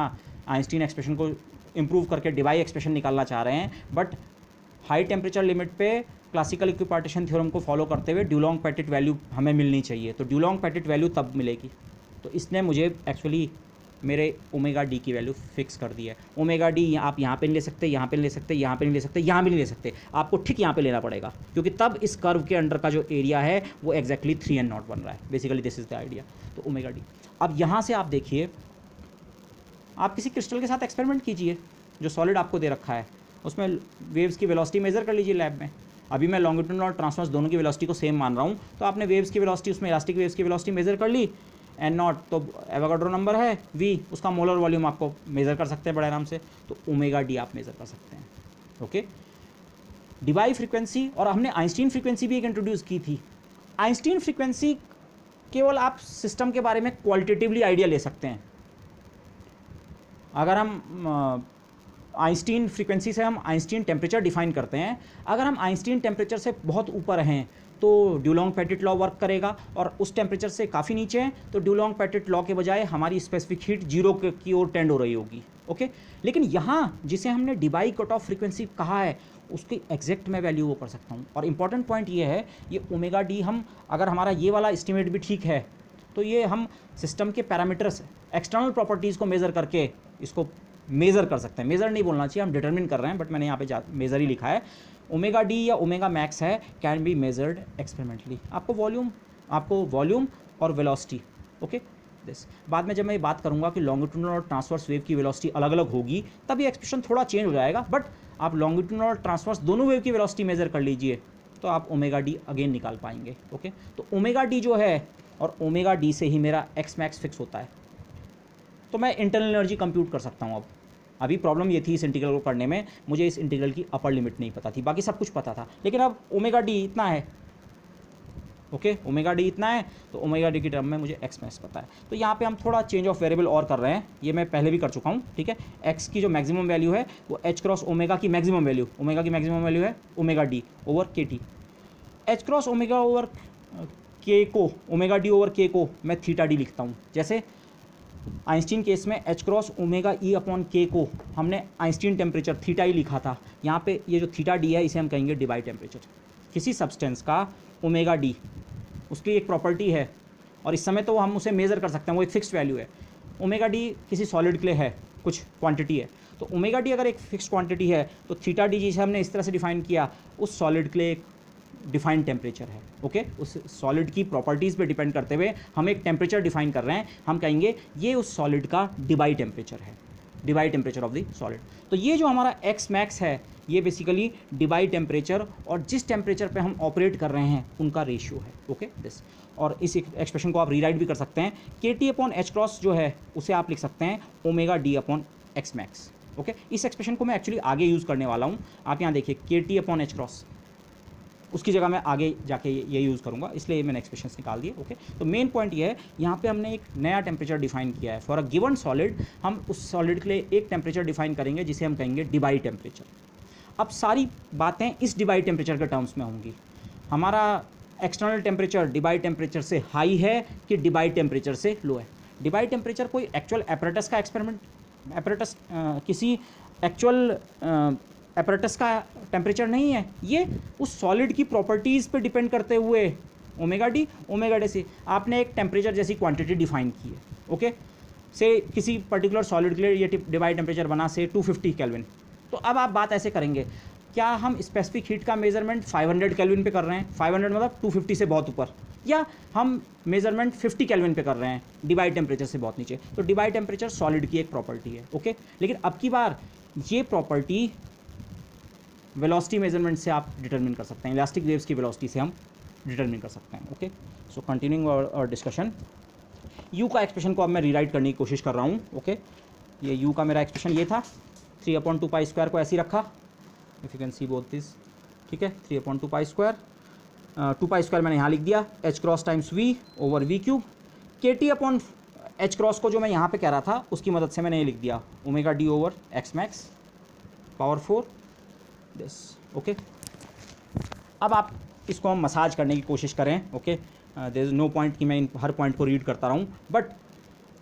आइंस्टीन एक्सप्रेशन को इम्प्रूव करके डिबाई एक्सप्रेशन निकालना चाह रहे हैं, बट हाई टेम्परेचर लिमिट पे क्लासिकल इक्विपार्टीशन थ्योरम को फॉलो करते हुए ड्यूलोंग क्वार्टेट वैल्यू हमें मिलनी चाहिए। तो ड्यूलोंग क्वार्टेट वैल्यू तब मिलेगी। तो इसने मुझे एक्चुअली मेरे ओमेगा डी की वैल्यू फिक्स कर दी है। ओमेगा डी आप यहाँ पे नहीं ले सकते, यहाँ पे नहीं ले सकते, यहाँ पे नहीं ले सकते, यहाँ भी नहीं ले सकते, आपको ठीक यहाँ पे लेना पड़ेगा, क्योंकि तब इस कर्व के अंडर का जो एरिया है वो एग्जैक्टली 3n0 बन रहा है। Basically this is the idea. तो ओमेगा डी। अब यहाँ से आप देखिए, आप किसी क्रिस्टल के साथ एक्सपेरिमेंट कीजिए जो सॉलिड आपको दे रखा है, उसमें वेव्स की वेलोसिटी मेजर कर लीजिए लैब में। अभी मैं लॉन्गिट्यूडनल और ट्रांसवर्स दोनों की वेलोसिटी को सेम मान रहा हूँ, तो आपने वेव्स की वेलोसिटी, उसमें इलास्टिक वेव्स की वेलोसिटी मेजर कर ली, n0 तो एवोगाड्रो नंबर है, v उसका मोलर वॉल्यूम आपको मेज़र कर सकते हैं बड़े आराम से। तो ओमेगा डी आप मेज़र कर सकते हैं। ओके, डिबाई फ्रीक्वेंसी, और हमने आइंस्टीन फ्रीक्वेंसी भी एक इंट्रोड्यूस की थी। आइंस्टीन फ्रीक्वेंसी केवल आप सिस्टम के बारे में क्वालिटेटिवली आइडिया ले सकते हैं। अगर हम आइंस्टीन फ्रीक्वेंसी से हम आइंस्टीन टेम्परेचर डिफाइन करते हैं, अगर हम आइंस्टीन टेम्परेचर से बहुत ऊपर हैं तो ड्यूलोंग पेटिट लॉ वर्क करेगा, और उस टेम्परेचर से काफ़ी नीचे हैं तो ड्यूलोंग पेटिट लॉ के बजाय हमारी स्पेसिफिक हीट जीरो की ओर टेंड हो रही होगी। ओके, लेकिन यहाँ जिसे हमने डिबाई कट ऑफ फ्रीक्वेंसी कहा है, उसकी एग्जैक्ट मैं वैल्यू वो कर सकता हूँ। और इंपॉर्टेंट पॉइंट ये है, ये ओमेगा डी हम, अगर हमारा ये वाला एस्टिमेट भी ठीक है, तो ये हम सिस्टम के पैरामीटर्स, एक्सटर्नल प्रॉपर्टीज़ को मेज़र करके इसको मेज़र कर सकते हैं। मेज़र नहीं बोलना चाहिए, हम डिटरमिन कर रहे हैं, बट मैंने यहाँ पे मेज़र ही लिखा है। ओमेगा डी या ओमेगा मैक्स है, कैन बी मेजर्ड एक्सपेरिमेंटली। आपको वॉल्यूम और वेलोसिटी, ओके दिस। बाद में जब मैं ये बात करूँगा कि लॉन्गिट्यूडनल और ट्रांसवर्स वेव की वेलोसिटी अलग अलग होगी, तब ये एक्सप्रेशन थोड़ा चेंज हो जाएगा, बट आप लॉन्गिट्यूडनल और ट्रांसवर्स दोनों वेव की वेलोसिटी मेजर कर लीजिए तो आप ओमेगा डी अगेन निकाल पाएंगे। ओके, तो ओमेगा डी जो है, और ओमेगा डी से ही मेरा एक्स मैक्स फिक्स होता है, तो मैं इंटरनल एनर्जी कंप्यूट कर सकता हूँ। अभी प्रॉब्लम ये थी इस इंटीग्रल को करने में, मुझे इस इंटीग्रल की अपर लिमिट नहीं पता थी, बाकी सब कुछ पता था, लेकिन अब ओमेगा डी इतना है। ओके, ओमेगा डी इतना है, तो ओमेगा डी की टर्म में मुझे एक्स मैक्स पता है। तो यहाँ पे हम थोड़ा चेंज ऑफ वेरिएबल और कर रहे हैं, ये मैं पहले भी कर चुका हूँ। ठीक है, एक्स की जो मैक्सिमम वैल्यू है वो एच क्रॉस ओमेगा की मैक्सिमम वैल्यू, ओमेगा की मैक्सिमम वैल्यू है omega D over K T. H cross omega over के को, ओमेगा डी ओवर के को मैं थीटा डी लिखता हूँ। जैसे आइंस्टीन केस में एच क्रॉस ओमेगा ई अपॉन के को हमने आइंस्टीन टेम्परेचर थीटा ई लिखा था, यहाँ पे ये जो थीटा डी है इसे हम कहेंगे डिबाई टेम्परेचर। किसी सब्सटेंस का ओमेगा डी, उसकी एक प्रॉपर्टी है, और इस समय तो हम उसे मेज़र कर सकते हैं, वो एक फिक्स्ड वैल्यू है। ओमेगा डी किसी सॉलिड के लिए है, कुछ क्वांटिटी है, तो ओमेगा डी अगर एक फिक्स्ड क्वांटिटी है तो थीटा डी जिसे हमने इस तरह से डिफाइन किया, उस सॉलिड के लिए एक डिफाइंड टेम्परेचर है। ओके, उस सॉलिड की प्रॉपर्टीज़ पे डिपेंड करते हुए हम एक टेम्परेचर डिफाइन कर रहे हैं, हम कहेंगे ये उस सॉलिड का डिबाई टेम्परेचर है, Debye temperature of the solid. तो ये जो हमारा एक्स मैक्स है, ये बेसिकली डिबाई टेम्परेचर और जिस टेम्परेचर पे हम ऑपरेट कर रहे हैं उनका रेशियो है। ओके दिस, और इस एक्सप्रेशन को आप रीराइट भी कर सकते हैं, के टी अपॉन एच क्रॉस जो है उसे आप लिख सकते हैं omega D upon X max. Okay, इस एक्सप्रेशन को मैं एक्चुअली आगे यूज़ करने वाला हूँ। आप यहाँ देखिए, के टी अपॉन एच क्रॉस, उसकी जगह मैं आगे जाके ये यूज़ करूँगा, इसलिए मैंने एक्सप्रेशंस निकाल दिए। ओके, तो मेन पॉइंट ये है, यहाँ पे हमने एक नया टेम्परेचर डिफाइन किया है फॉर अ गिवन सॉलिड। हम उस सॉलिड के लिए एक टेम्परेचर डिफाइन करेंगे जिसे हम कहेंगे डिबाई टेम्परेचर। अब सारी बातें इस डिबाई टेम्परेचर के टर्म्स में होंगी। हमारा एक्सटर्नल टेम्परेचर डिबाई टेम्परेचर से हाई है कि डिबाई टेम्परेचर से लो है। डिबाई टेम्परेचर कोई एक्चुअल एपरेटस का एक्सपेरिमेंट, एपरेटस किसी एक्चुअल एपरेटस का टेम्परेचर नहीं है, ये उस सॉलिड की प्रॉपर्टीज़ पे डिपेंड करते हुए ओमेगा डी से आपने एक टेम्परेचर जैसी क्वांटिटी डिफाइन की है। ओके, से किसी पर्टिकुलर सॉलिड के लिए ये डिबाई टेम्परेचर बना से 250 केल्विन। तो अब आप बात ऐसे करेंगे, क्या हम स्पेसिफिक हीट का मेजरमेंट 500 केल्विन पे कर रहे हैं, 500 मतलब 250 से बहुत ऊपर, या हम मेजरमेंट 50 केल्विन पे कर रहे हैं डिबाई टेम्परेचर से बहुत नीचे। तो डिबाई टेम्परेचर सॉलिड की एक प्रॉपर्टी है। ओके, लेकिन अब की बार ये प्रॉपर्टी वेलोसिटी मेजरमेंट से आप डिटरमिन कर सकते हैं, इलास्टिक वेव्स की वेलोसिटी से हम डिटरमिन कर सकते हैं। Okay, so continuing our discussion, U का एक्सप्रेशन को अब मैं रीराइट करने की कोशिश कर रहा हूँ। ओके, ये यू का मेरा एक्सप्रेशन ये था, 3/2 पाई स्क्वायर को ऐसे ही रखा, if you can C both this. ठीक है, 3/2 पाई स्क्वायर, 2 पाई स्क्वायर मैंने यहाँ लिख दिया, H cross times V over V cube. K T upon H cross को जो मैं यहाँ पे कह रहा था उसकी मदद से मैंने ये लिख दिया omega D over X max. Power 4 this, okay. अब आप इसको हम मसाज करने की कोशिश करें, okay. There is no point कि मैं इन हर पॉइंट को रीड करता रहूँ, बट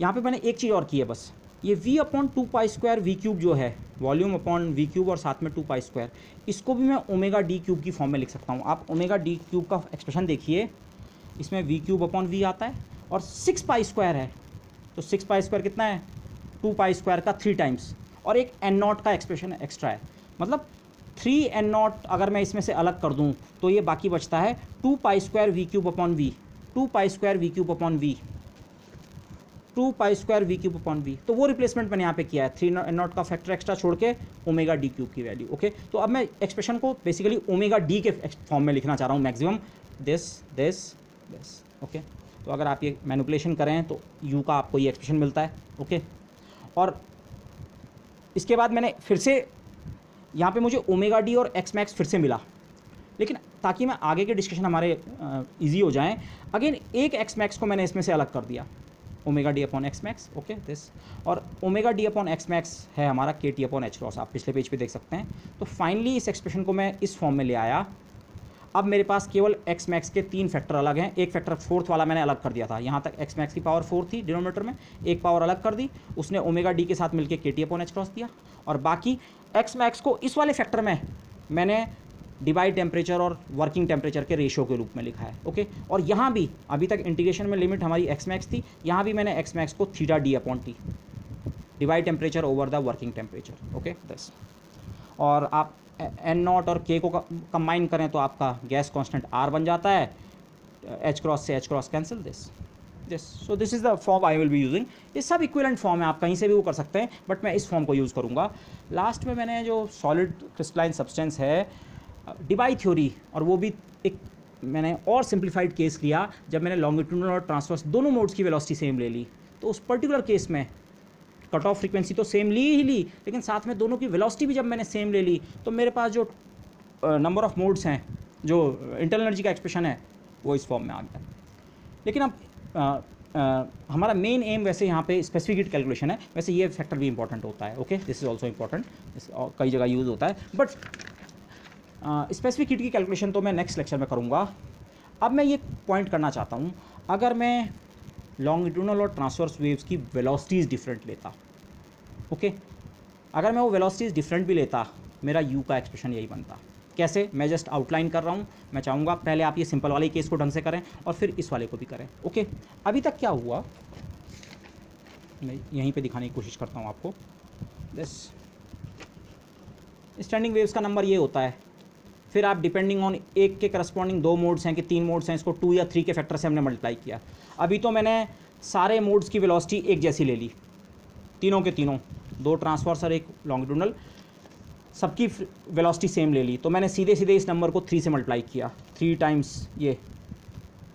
यहाँ पे मैंने एक चीज़ और की है बस, ये v अपॉन 2π² वी क्यूब जो है, वॉल्यूम अपॉन वी क्यूब और साथ में 2π², इसको भी मैं ओमेगा डी क्यूब की फॉर्म में लिख सकता हूँ। आप ओमेगा डी क्यूब का एक्सप्रेशन देखिए, इसमें वी क्यूब अपॉन वी आता है और 6π² है, तो 6π² कितना है, 2π² का 3 टाइम्स, और एक n0 का एक्सप्रेशन एक्स्ट्रा है, मतलब 3n0 अगर मैं इसमें से अलग कर दूं तो ये बाकी बचता है 2π² V cube upon V, 2π² V cube upon V, 2π² V cube upon V. तो वो रिप्लेसमेंट मैंने यहाँ पे किया है, 3n0 का फैक्टर एक्स्ट्रा छोड़ के ओमेगा डी क्यूब की वैल्यू, ओके। तो अब मैं एक्सप्रेशन को बेसिकली ओमेगा डी के फॉर्म में लिखना चाह रहा हूँ maximum, this this this, okay. तो अगर आप ये मैनिपुलेशन करें तो u का आपको ये एक्सप्रेशन मिलता है, ओके। और इसके बाद मैंने फिर से यहाँ पे मुझे ओमेगा डी और एक्स मैक्स फिर से मिला, लेकिन ताकि मैं आगे के डिस्कशन हमारे इजी हो जाएं, अगेन एक एक्स मैक्स को मैंने इसमें से अलग कर दिया, omega D upon X max, okay this, और omega D upon X max है हमारा के टी अपॉन एच क्रॉस, आप पिछले पेज पे देख सकते हैं। तो फाइनली इस एक्सप्रेशन को मैं इस फॉर्म में ले आया। अब मेरे पास केवल एक्स मैक्स के 3 फैक्टर अलग हैं, एक फैक्टर फोर्थ वाला मैंने अलग कर दिया था, यहाँ तक एक्स मैक्स की पावर 4 थी डिनोमिनेटर में, एक पावर अलग कर दी, उसने ओमेगा डी के साथ मिलकर के टी अपॉन एच क्रॉस दिया, और बाकी एक्स मैक्स को इस वाले फैक्टर में मैंने डिवाइड टेम्परेचर और वर्किंग टेम्परेचर के रेशियो के रूप में लिखा है, ओके। और यहाँ भी अभी तक इंटीग्रेशन में लिमिट हमारी एक्स मैक्स थी, यहाँ भी मैंने एक्स मैक्स को theta D upon T, divide temperature over the working temperature, okay this. और आप n0 और k को कंबाइन करें तो आपका गैस कांस्टेंट r बन जाता है, h क्रॉस से h cross cancel, this. So this is the form I will be using. ये सब इक्विवेलेंट फॉर्म है, आप कहीं से भी वो कर सकते हैं, बट मैं इस फॉर्म को यूज़ करूँगा। लास्ट में मैंने जो सॉलिड क्रिस्टलाइन सब्सटेंस है, डिबाई थ्योरी, और वो भी एक मैंने और सिंप्लीफाइड केस लिया, जब मैंने लॉन्गिट्यूडनल और ट्रांसवर्स दोनों मोड्स की वेलोसिटी सेम ले ली, तो उस पर्टिकुलर केस में कट ऑफ फ्रीक्वेंसी तो सेम ली ही ली, लेकिन साथ में दोनों की वेलोसिटी भी जब मैंने सेम ले ली, तो मेरे पास जो नंबर ऑफ मोड्स हैं, जो इंटरनल एनर्जी का एक्सप्रेशन है, वो इस फॉर्म में आ गया। लेकिन अब हमारा मेन एम वैसे यहाँ पे स्पेसिफिक हीट कैलकुलेशन है, वैसे ये फैक्टर भी इंपॉर्टेंट होता है, okay, this is also important, कई जगह यूज़ होता है, बट स्पेसिफिक हीट की कैलकुलेशन तो मैं नेक्स्ट लेक्चर में करूँगा। अब मैं ये पॉइंट करना चाहता हूँ, अगर मैं लॉन्गिट्यूडनल और ट्रांसवर्स वेव्स की वेलोसिटीज़ डिफरेंट लेता, ओके, अगर मैं वो वेलोसिटीज़ डिफरेंट भी लेता, मेरा u का एक्सप्रेशन यही बनता। कैसे, मैं जस्ट आउटलाइन कर रहा हूँ, मैं चाहूँगा पहले आप ये सिंपल वाले केस को ढंग से करें और फिर इस वाले को भी करें, ओके। अभी तक क्या हुआ, मैं यहीं पे दिखाने की कोशिश करता हूँ आपको। दिस स्टैंडिंग वेव्स का नंबर ये होता है, फिर आप डिपेंडिंग ऑन एक के करस्पॉन्डिंग 2 मोड्स हैं कि 3 मोड्स हैं, इसको 2 या 3 के फैक्टर से हमने मल्टीप्लाई किया। अभी तो मैंने सारे मोड्स की वेलोसिटी एक जैसी ले ली, तीनों के तीनों, 2 ट्रांसवर्स और 1 लॉन्गिट्यूडनल, सबकी वेलोसिटी सेम ले ली, तो मैंने सीधे सीधे इस नंबर को 3 से मल्टीप्लाई किया, 3 टाइम्स ये,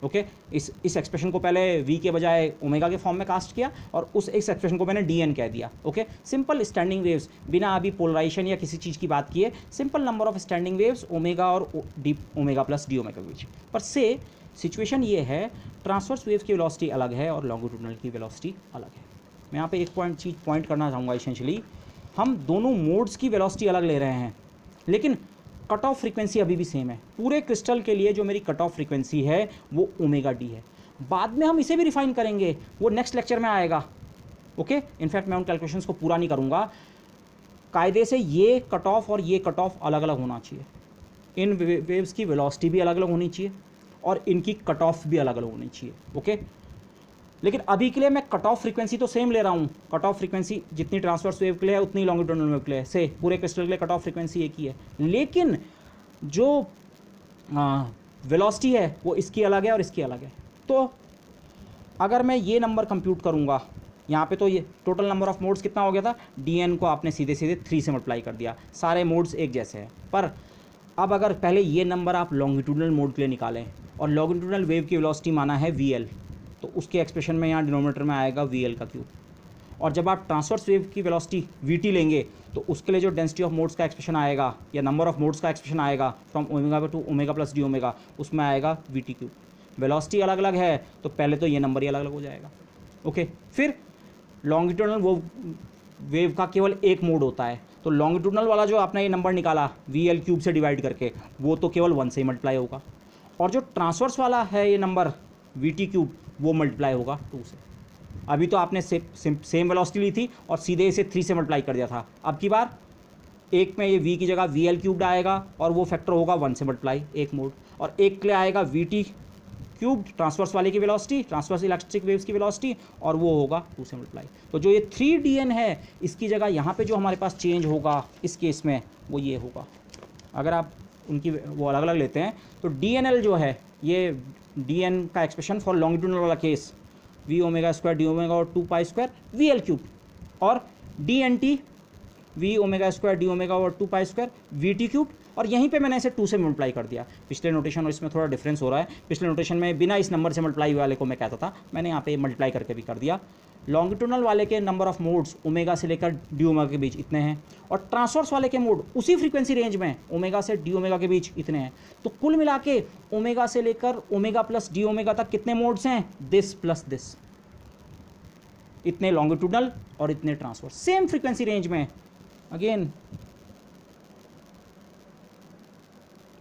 ओके। इस एक्सप्रेशन को पहले v के बजाय ओमेगा के फॉर्म में कास्ट किया, और उस इस एक्सप्रेशन को मैंने dn कह दिया, ओके। सिंपल स्टैंडिंग वेव्स, बिना अभी पोलराइजेशन या किसी चीज़ की बात किए, simple number of standing waves omega और D omega plus D omega के बीच। पर से सिचुएशन ये है, ट्रांसवर्स वेव्स की वेलोसिटी अलग है और लॉन्गिट्यूडनल की वेलोसिटी अलग है। मैं यहाँ पे एक पॉइंट करना चाहूँगा, इसेंशली हम दोनों मोड्स की वेलोसिटी अलग ले रहे हैं, लेकिन कट ऑफ फ्रीक्वेंसी अभी भी सेम है। पूरे क्रिस्टल के लिए जो मेरी कट ऑफ फ्रीक्वेंसी है वो ओमेगा डी है। बाद में हम इसे भी रिफाइन करेंगे, वो नेक्स्ट लेक्चर में आएगा, ओके। इनफैक्ट मैं उन कैलकुलेशंस को पूरा नहीं करूँगा। कायदे से ये कट ऑफ और ये कट ऑफ अलग अलग होना चाहिए, इन वेव्स की वेलोसिटी भी अलग अलग होनी चाहिए और इनकी कट ऑफ भी अलग अलग होनी चाहिए, ओके। लेकिन अभी के लिए मैं कट ऑफ फ्रीक्वेंसी तो सेम ले रहा हूँ, कट ऑफ फ्रीक्वेंसी जितनी ट्रांसवर्स वेव के लिए है उतनी लॉन्गिट्यूडनल वेव के लिए से, पूरे क्रिस्टल के लिए कट ऑफ फ्रीक्वेंसी एक ही है, लेकिन जो वेलोसिटी है वो इसकी अलग है और इसकी अलग है। तो अगर मैं ये नंबर कंप्यूट करूँगा, यहाँ पे तो ये टोटल नंबर ऑफ मोड्स कितना हो गया था, dn को आपने सीधे सीधे 3 से मल्टीप्लाई कर दिया, सारे मोड्स एक जैसे हैं। पर अब अगर पहले ये नंबर आप लॉन्गिट्यूडनल मोड के लिए निकालें और लॉन्गिट्यूडनल वेव की वेलोसिटी माना है vl, तो उसके एक्सप्रेशन में यहाँ डिनोमिनेटर में आएगा vl का क्यूब। और जब आप ट्रांसवर्स वेव की वेलोसिटी vt लेंगे तो उसके लिए जो डेंसिटी ऑफ मोड्स का एक्सप्रेशन आएगा या नंबर ऑफ मोड्स का एक्सप्रेशन आएगा from omega to omega plus D omega, उसमें आएगा vt क्यूब। वेलोसिटी अलग अलग है तो पहले तो ये नंबर ही अलग अलग हो जाएगा, ओके। फिर लॉन्गिट्यूडनल वेव का केवल एक मोड होता है, तो लॉन्गिट्यूडनल वाला जो आपने ये नंबर निकाला वी एल क्यूब से डिवाइड करके, वो तो केवल 1 से मल्टीप्लाई होगा, और जो ट्रांसवर्स वाला है ये नंबर वी टी क्यूब, वो मल्टीप्लाई होगा 2 से। अभी तो आपने सेम वेलोसिटी ली थी और सीधे इसे 3 से मल्टीप्लाई कर दिया था। अब की बार एक में ये v की जगह वी एल क्यूब्ड आएगा और वो फैक्टर होगा 1 से मल्टीप्लाई, एक मोड, और एक के लिए आएगा वी टी क्यूब ट्रांसवर्स वाले की वेलोसिटी, ट्रांसवर्स इलेक्ट्रिक वेव्स की वेलोसिटी, और वो होगा 2 से मल्टीप्लाई। तो जो ये 3dn है, इसकी जगह यहाँ पे जो हमारे पास चेंज होगा इस केस में वो ये होगा। अगर आप उनकी वो अलग अलग लेते हैं तो dnl जो है ये dn का एक्सप्रेशन फॉर लॉन्गिट्यूडनल वाला case V omega square D omega और 2 pi square V L cube, और dnt V omega square D omega और 2 pi square V T cube, और यहीं पे मैंने इसे 2 से मल्टीप्लाई कर दिया। पिछले नोटेशन और इसमें थोड़ा डिफरेंस हो रहा है। पिछले नोटेशन में बिना इस नंबर से मल्टीप्लाई वाले को मैं कहता था, मैंने यहाँ पे मल्टीप्लाई करके भी कर दिया। लॉन्गिट्यूडनल वाले के नंबर ऑफ मोड्स ओमेगा से लेकर डी ओमेगा के बीच इतने हैं, और ट्रांसवर्स वाले के मोड उसी फ्रीक्वेंसी रेंज में ओमेगा से डी ओमेगा के बीच इतने हैं। तो कुल मिला के ओमेगा से लेकर ओमेगा प्लस डी ओमेगा तक कितने मोड्स हैं? दिस प्लस दिस, इतने लॉन्गिट्यूडनल और इतने ट्रांसवर्स, सेम फ्रीक्वेंसी रेंज में। अगेन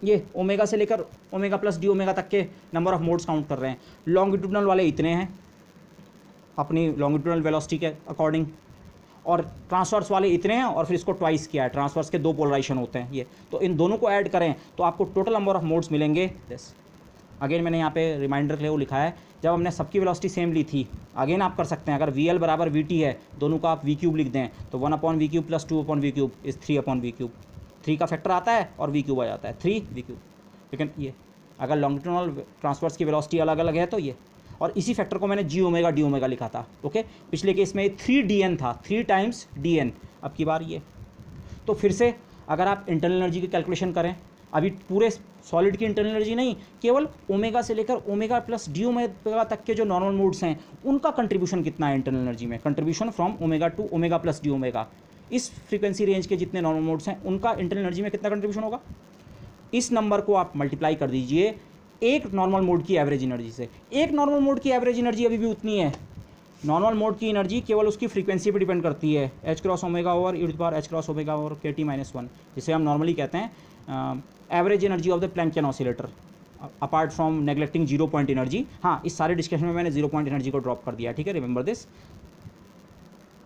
ये ओमेगा से लेकर ओमेगा प्लस डी ओमेगा तक के नंबर ऑफ मोड्स काउंट कर रहे हैं। लॉन्गिट्यूडनल वाले इतने हैं अपनी लॉन्गिट्यूडनल वेलोसिटी के अकॉर्डिंग, और ट्रांसवर्स वाले इतने हैं, और फिर इसको ट्वाइस किया है, ट्रांसवर्स के 2 पोलराइजेशन होते हैं ये, तो इन दोनों को ऐड करें तो आपको टोटल नंबर ऑफ मोड्स मिलेंगे दिस। अगेन मैंने यहाँ पे रिमाइंडर के लिए वो लिखा है, जब हमने सबकी वेलोसिटी सेम ली थी, अगेन आप कर सकते हैं, अगर वी एल बराबर वी टी है, दोनों का आप वी क्यूब लिख दें तो 1 upon V cube plus 2 upon V cube is 3 upon V cube. 3 का फैक्टर आता है और वी क्यूब आ जाता है, 3 वी क्यूब। लेकिन ये अगर लॉन्गिट्यूडनल ट्रांसवर्स की वेलोसिटी अलग अलग है तो ये, और इसी फैक्टर को मैंने जी ओमेगा डी ओमेगा लिखा था। ओके, पिछले केस में 3dn था, 3 टाइम्स dn, अब की बार ये। तो फिर से अगर आप इंटरनल एनर्जी की कैलकुलेशन करें, अभी पूरे सॉलिड की इंटरनल एनर्जी नहीं, केवल ओमेगा से लेकर ओमेगा प्लस डी ओमेगा तक के जो नॉर्मल मोड्स हैं उनका कंट्रीब्यूशन कितना है इंटरनल एनर्जी में, contribution from omega to omega plus D omega, इस फ्रीक्वेंसी रेंज के जितने नॉर्मल मोड्स हैं उनका इंटरनल एनर्जी में कितना कंट्रीब्यूशन होगा। इस नंबर को आप मल्टीप्लाई कर दीजिए एक नॉर्मल मोड की एवरेज एनर्जी से। एक नॉर्मल मोड की एवरेज एनर्जी अभी भी उतनी है, नॉर्मल मोड की एनर्जी केवल उसकी फ्रीक्वेंसी पे डिपेंड करती है, H cross omega over E to the power H cross omega over K T minus 1, जिसे हम नॉर्मली कहते हैं average energy of the Planckian oscillator, apart from neglecting 0 point energy. हाँ, इस सारे डिस्कशन में मैंने 0 पॉइंट एनर्जी को ड्रॉप कर दिया, ठीक है, रिमेंबर दिस।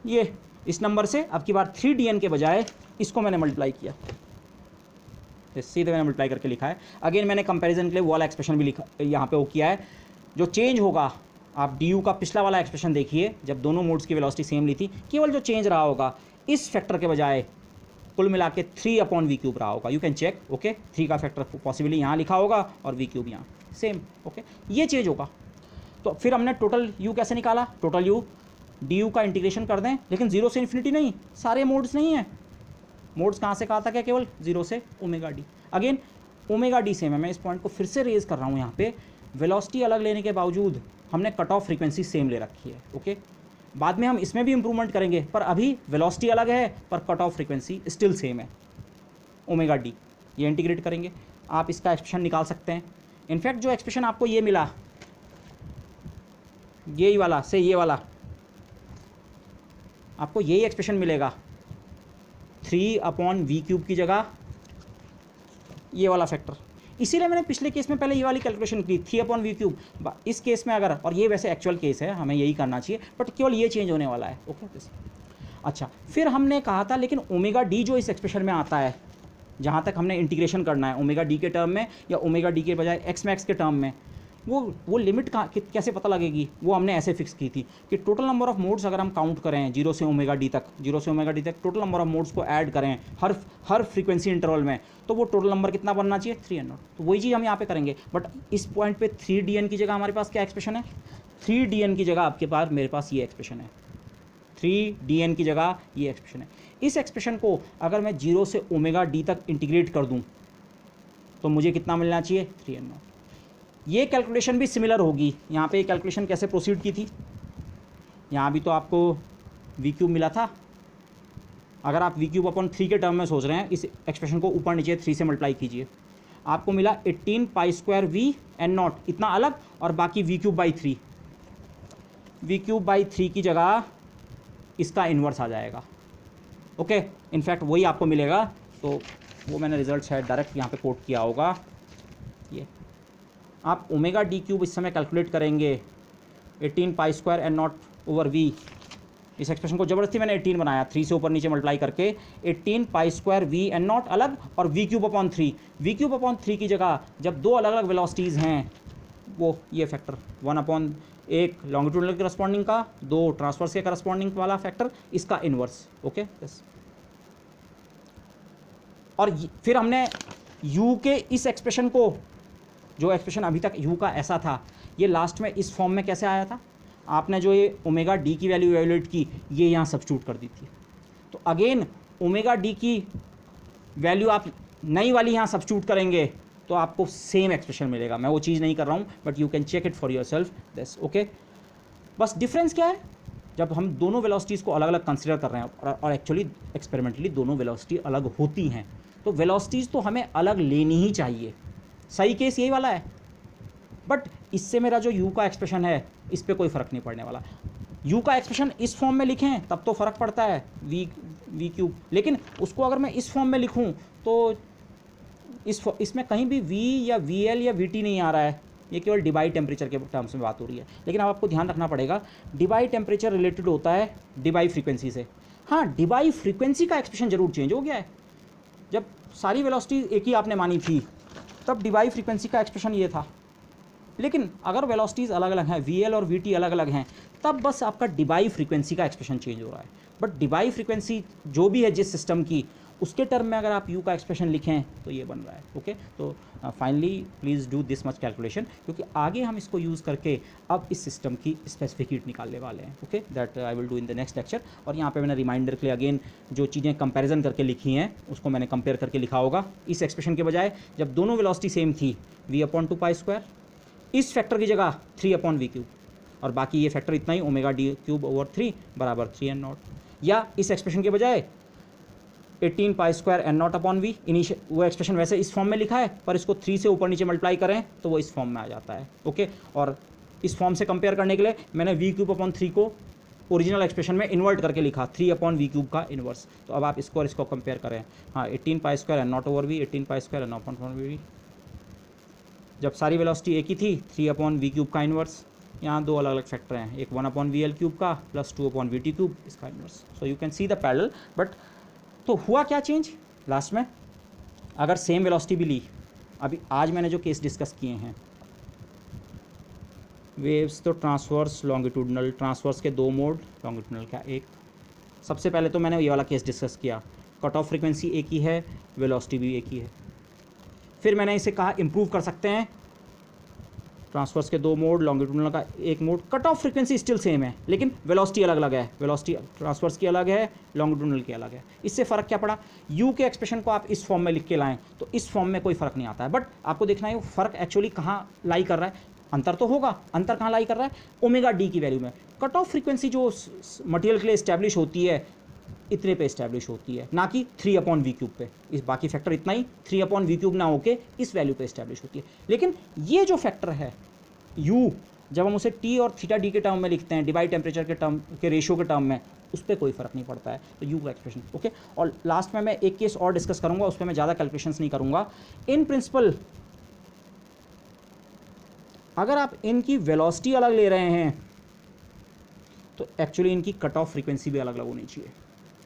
ये इस नंबर से अब की बार 3dn के बजाय इसको मैंने मल्टीप्लाई किया, सीधे मैंने मल्टीप्लाई करके लिखा है। अगेन मैंने कंपैरिजन के लिए वो वाला एक्सप्रेशन भी लिखा यहाँ पे वो किया है, जो चेंज होगा आप डी का पिछला वाला एक्सप्रेशन देखिए, जब दोनों मोड्स की वेलोसिटी सेम ली थी, केवल जो चेंज रहा होगा इस फैक्टर के बजाय कुल मिला के 3 अपॉन वी क्यूब रहा होगा। यू कैन चेक, ओके, 3 का फैक्टर पॉसिबली यहाँ लिखा होगा और वी क्यूब यहाँ सेम, ओके, ये चेंज होगा। तो फिर हमने टोटल यू कैसे निकाला, टोटल यू डी यू का इंटीग्रेशन कर दें, लेकिन 0 से इन्फिनिटी नहीं, सारे मोड्स नहीं हैं, मोड्स कहाँ से कहाँ तक है, केवल 0 से omega D. Again omega D same है, मैं इस पॉइंट को फिर से रेज कर रहा हूँ यहाँ पे, वेलोसिटी अलग लेने के बावजूद हमने कट ऑफ फ्रीक्वेंसी सेम ले रखी है, ओके। बाद में हम इसमें भी इंप्रूवमेंट करेंगे, पर अभी वेलोसिटी अलग है पर cut off frequency still same है, ओमेगा डी। ये इंटीग्रेट करेंगे, आप इसका एक्सप्रेशन निकाल सकते हैं। इनफैक्ट जो एक्सप्रेशन आपको ये मिला, यही वाला से ये वाला, आपको यही एक्सप्रेशन मिलेगा 3 अपॉन वी क्यूब की जगह ये वाला फैक्टर। इसीलिए मैंने पिछले केस में पहले ये वाली कैलकुलेशन की 3 अपॉन वी क्यूब। इस केस में अगर, और ये वैसे एक्चुअल केस है, हमें यही करना चाहिए, बट केवल ये चेंज होने वाला है, ओके। अच्छा, फिर हमने कहा था लेकिन ओमेगा डी जो इस एक्सप्रेशन में आता है, जहाँ तक हमने इंटीग्रेशन करना है ओमेगा डी के टर्म में या ओमेगा डी के बजाय एक्स मैक्स के टर्म में, वो लिमिट कैसे पता लगेगी, वो हमने ऐसे फिक्स की थी कि टोटल नंबर ऑफ मोड्स अगर हम काउंट करें 0 से ओमेगा डी तक, 0 से ओमेगा डी तक टोटल नंबर ऑफ मोड्स को ऐड करें हर फ्रीक्वेंसी इंटरवल में, तो वो टोटल नंबर कितना बनना चाहिए, 3n0। तो वही चीज़ हम यहाँ पे करेंगे, बट इस पॉइंट पे 3dn की जगह हमारे पास क्या एक्सप्रेशन है, 3dn की जगह आपके पास मेरे पास ये एक्सप्रेशन है, 3dn की जगह ये एक्सप्रेशन है। इस एक्सप्रेशन को अगर मैं 0 से ओमेगा डी तक इंटीग्रेट कर दूँ तो मुझे कितना मिलना चाहिए, 3n0। ये कैलकुलेशन भी सिमिलर होगी, यहाँ पे कैलकुलेशन कैसे प्रोसीड की थी, यहाँ भी तो आपको वी क्यूब मिला था, अगर आप वी क्यूब अपॉन 3 के टर्म में सोच रहे हैं, इस एक्सप्रेशन को ऊपर नीचे 3 से मल्टीप्लाई कीजिए, आपको मिला 18 pi square V N nought, इतना अलग, और बाकी V cube by 3, V cube by 3 की जगह इसका इन्वर्स आ जाएगा, ओके, इनफैक्ट वही आपको मिलेगा, तो वो मैंने रिजल्ट शायद डायरेक्ट यहाँ पे कोट किया होगा। ये आप ओमेगा डी क्यूब इस समय कैलकुलेट करेंगे 18 pi square N nought over V. इस एक्सप्रेशन को जबरदस्ती मैंने 18 बनाया, 3 से ऊपर नीचे मल्टीप्लाई करके 18 pi square V N nought अलग और V cube upon 3। V cube upon 3 की जगह जब दो अलग अलग वेलोसिटीज़ हैं, वो ये फैक्टर 1 अपॉन एक लॉन्गिट्यूडनल के करस्पॉन्डिंग का, 2 ट्रांसवर्स के करस्पॉन्डिंग वाला फैक्टर, इसका इन्वर्स। Okay yes. और फिर हमने u के इस एक्सप्रेशन को, जो एक्सप्रेशन अभी तक u का ऐसा था, ये लास्ट में इस फॉर्म में कैसे आया था, आपने जो ये ओमेगा डी की वैल्यू इवैल्यूएट की, ये यहाँ सब्स्टिट्यूट कर दी थी। तो अगेन ओमेगा डी की वैल्यू आप नई वाली यहाँ सब्स्टिट्यूट करेंगे तो आपको सेम एक्सप्रेशन मिलेगा। मैं वो चीज़ नहीं कर रहा हूँ, but you can check it for yourself this. Okay, बस डिफरेंस क्या है, जब हम दोनों वेलोसिटीज़ को अलग अलग कंसिडर कर रहे हैं, और एक्चुअली एक्सपेरिमेंटली दोनों वेलोसिटी अलग होती हैं, तो वेलोसिटीज़ तो हमें अलग लेनी ही चाहिए। सही केस यही वाला है, बट इससे मेरा जो u का एक्सप्रेशन है इस पर कोई फ़र्क नहीं पड़ने वाला। u का एक्सप्रेशन इस फॉर्म में लिखें तब तो फ़र्क पड़ता है v क्यूब, लेकिन उसको अगर मैं इस फॉर्म में लिखूं तो इसमें कहीं भी v या vl या vt नहीं आ रहा है, ये केवल डिबाई टेम्परेचर के टर्म्स में बात हो रही है। लेकिन अब आपको ध्यान रखना पड़ेगा, डिबाई टेम्परेचर रिलेटेड होता है डिबाई फ्रीक्वेंसी से। हाँ, डिबाई फ्रीक्वेंसी का एक्सप्रेशन जरूर चेंज हो गया है। जब सारी वेलोसिटी एक ही आपने मानी थी तब डिबाई फ्रीक्वेंसी का एक्सप्रेशन ये था, लेकिन अगर वेलोसिटीज़ अलग अलग हैं, वीएल और वीटी अलग अलग हैं, तब बस आपका डिबाई फ्रीक्वेंसी का एक्सप्रेशन चेंज हो रहा है। बट डिबाई फ्रीक्वेंसी जो भी है जिस सिस्टम की, उसके टर्म में अगर आप यू का एक्सप्रेशन लिखें तो ये बन रहा है। ओके, तो finally please do this much calculation, क्योंकि आगे हम इसको यूज़ करके अब इस सिस्टम की स्पेसिफिक हीट निकालने वाले हैं। Okay, that I will do in the next lecture. और यहाँ पे मैंने रिमाइंडर के लिए अगेन जो चीज़ें कंपैरिजन करके लिखी हैं उसको मैंने कंपेयर करके लिखा होगा। इस एक्सप्रेशन के बजाय जब दोनों वेलोसिटी सेम थी, v/2 पाई स्क्वायर, इस फैक्टर की जगह 3/v क्यूब, और बाकी ये फैक्टर इतना ही ओमेगा डी क्यूब ओवर 3 बराबर 3n0। या इस एक्सप्रेशन के बजाय 18 pi square n0 upon V, वो एक्सप्रेशन वैसे इस फॉर्म में लिखा है, पर इसको 3 से ऊपर नीचे मल्टीप्लाई करें तो वो इस फॉर्म में आ जाता है। ओके, और इस फॉर्म से कंपेयर करने के लिए मैंने v क्यूब अपॉन 3 को ओरिजिनल एक्सप्रेशन में इन्वर्ट करके लिखा, 3/v क्यूब का इन्वर्स। तो अब आप इसको और इसको कंपेयर करें। हाँ, 18 pi square n0 over V, 18 pi square n0 upon V. जब सारी वेलोसिटी एक ही थी, 3/v क्यूब का इन्वर्स। यहाँ दो अलग अलग फैक्टर हैं, एक 1/vl क्यूब का प्लस 2/vt क्यूब, इसका inverse. So you can see the parallel. But तो हुआ क्या चेंज लास्ट में, अगर सेम वेलोसिटी भी ली, अभी आज मैंने जो केस डिस्कस किए हैं, वेव्स तो ट्रांसवर्स लॉन्गिट्यूडनल, ट्रांसवर्स के 2 मोड, लॉन्गिट्यूडनल का एक। सबसे पहले तो मैंने ये वाला केस डिस्कस किया, कट ऑफ फ्रीक्वेंसी एक ही है, वेलोसिटी भी एक ही है। फिर मैंने इसे कहा इम्प्रूव कर सकते हैं, ट्रांसवर्स के 2 मोड, लॉन्गिट्यूडनल का एक mode, cut off frequency still same है, लेकिन वेलोसिटी अलग अलग है। वेलोसिटी ट्रांसवर्स की अलग है, लॉन्गिट्यूडनल की अलग है। इससे फ़र्क क्या पड़ा, यू के एक्सप्रेशन को आप इस फॉर्म में लिख के लाएं तो इस फॉर्म में कोई फ़र्क नहीं आता है। बट आपको देखना है वो फ़र्क एक्चुअली कहाँ लाई कर रहा है। अंतर तो होगा, अंतर कहाँ लाई कर रहा है, ओमेगा डी की वैल्यू में। कट ऑफ फ्रीक्वेंसी जो मटेरियल के लिए इस्टेब्लिश होती है, इतने पे इस्टेब्लिश होती है, ना कि 3/v क्यूब पे। इस बाकी फैक्टर इतना ही 3/v क्यूब ना होके इस वैल्यू पे इस्टेब्लिश होती है। लेकिन ये जो फैक्टर है u, जब हम उसे t और थीटा डी के टर्म में लिखते हैं, डिवाइड टेम्परेचर के टर्म के रेशियो के टर्म में, उस पर कोई फ़र्क नहीं पड़ता है। तो u का एक्सप्रेशन। ओके, और लास्ट में मैं एक केस और डिस्कस करूंगा, उस पर मैं ज़्यादा कैलकुलेशंस नहीं करूंगा। इन प्रिंसिपल अगर आप इनकी वेलोसिटी अलग ले रहे हैं तो एक्चुअली इनकी कट ऑफ फ्रीक्वेंसी भी अलग अलग होनी चाहिए।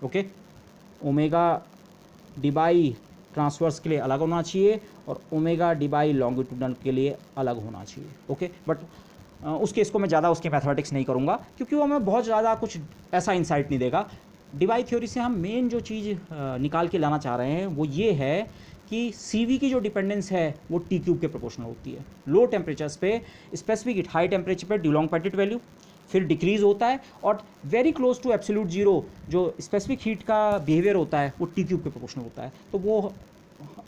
ओके, ओमेगा डिबाई ट्रांसवर्स के लिए अलग होना चाहिए और ओमेगा डिबाई लॉन्गिट्यूडनल के लिए अलग होना चाहिए। ओके, बट उस केस को मैं ज़्यादा उसके मैथमेटिक्स नहीं करूँगा, क्योंकि वो हमें बहुत ज़्यादा कुछ ऐसा इंसाइट नहीं देगा। डिबाई थ्योरी से हम मेन जो चीज़ निकाल के लाना चाह रहे हैं वो ये है कि CV की जो डिपेंडेंस है वो T क्यूब के प्रोपोर्शनल होती है। लो टेम्परेचर्स पे स्पेसिफिक हीट, हाई टेम्परेचर पे ड्यूलॉन्ग पेटिट वैल्यू, फिर डिक्रीज़ होता है, और very close to absolute zero जो स्पेसिफिक हीट का बिहेवियर होता है वो T क्यूब के प्रोपोर्शनल होता है। तो वो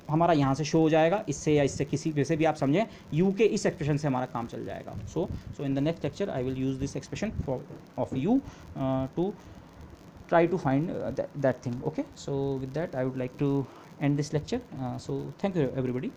हमारा यहाँ से शो हो जाएगा, इससे या इससे किसी वैसे भी आप समझें, u के इस एक्सप्रेशन से हमारा काम चल जाएगा। So in the next lecture I will use this expression for of u to try to find that thing. Okay, so with that I would like to end this lecture. So thank you everybody.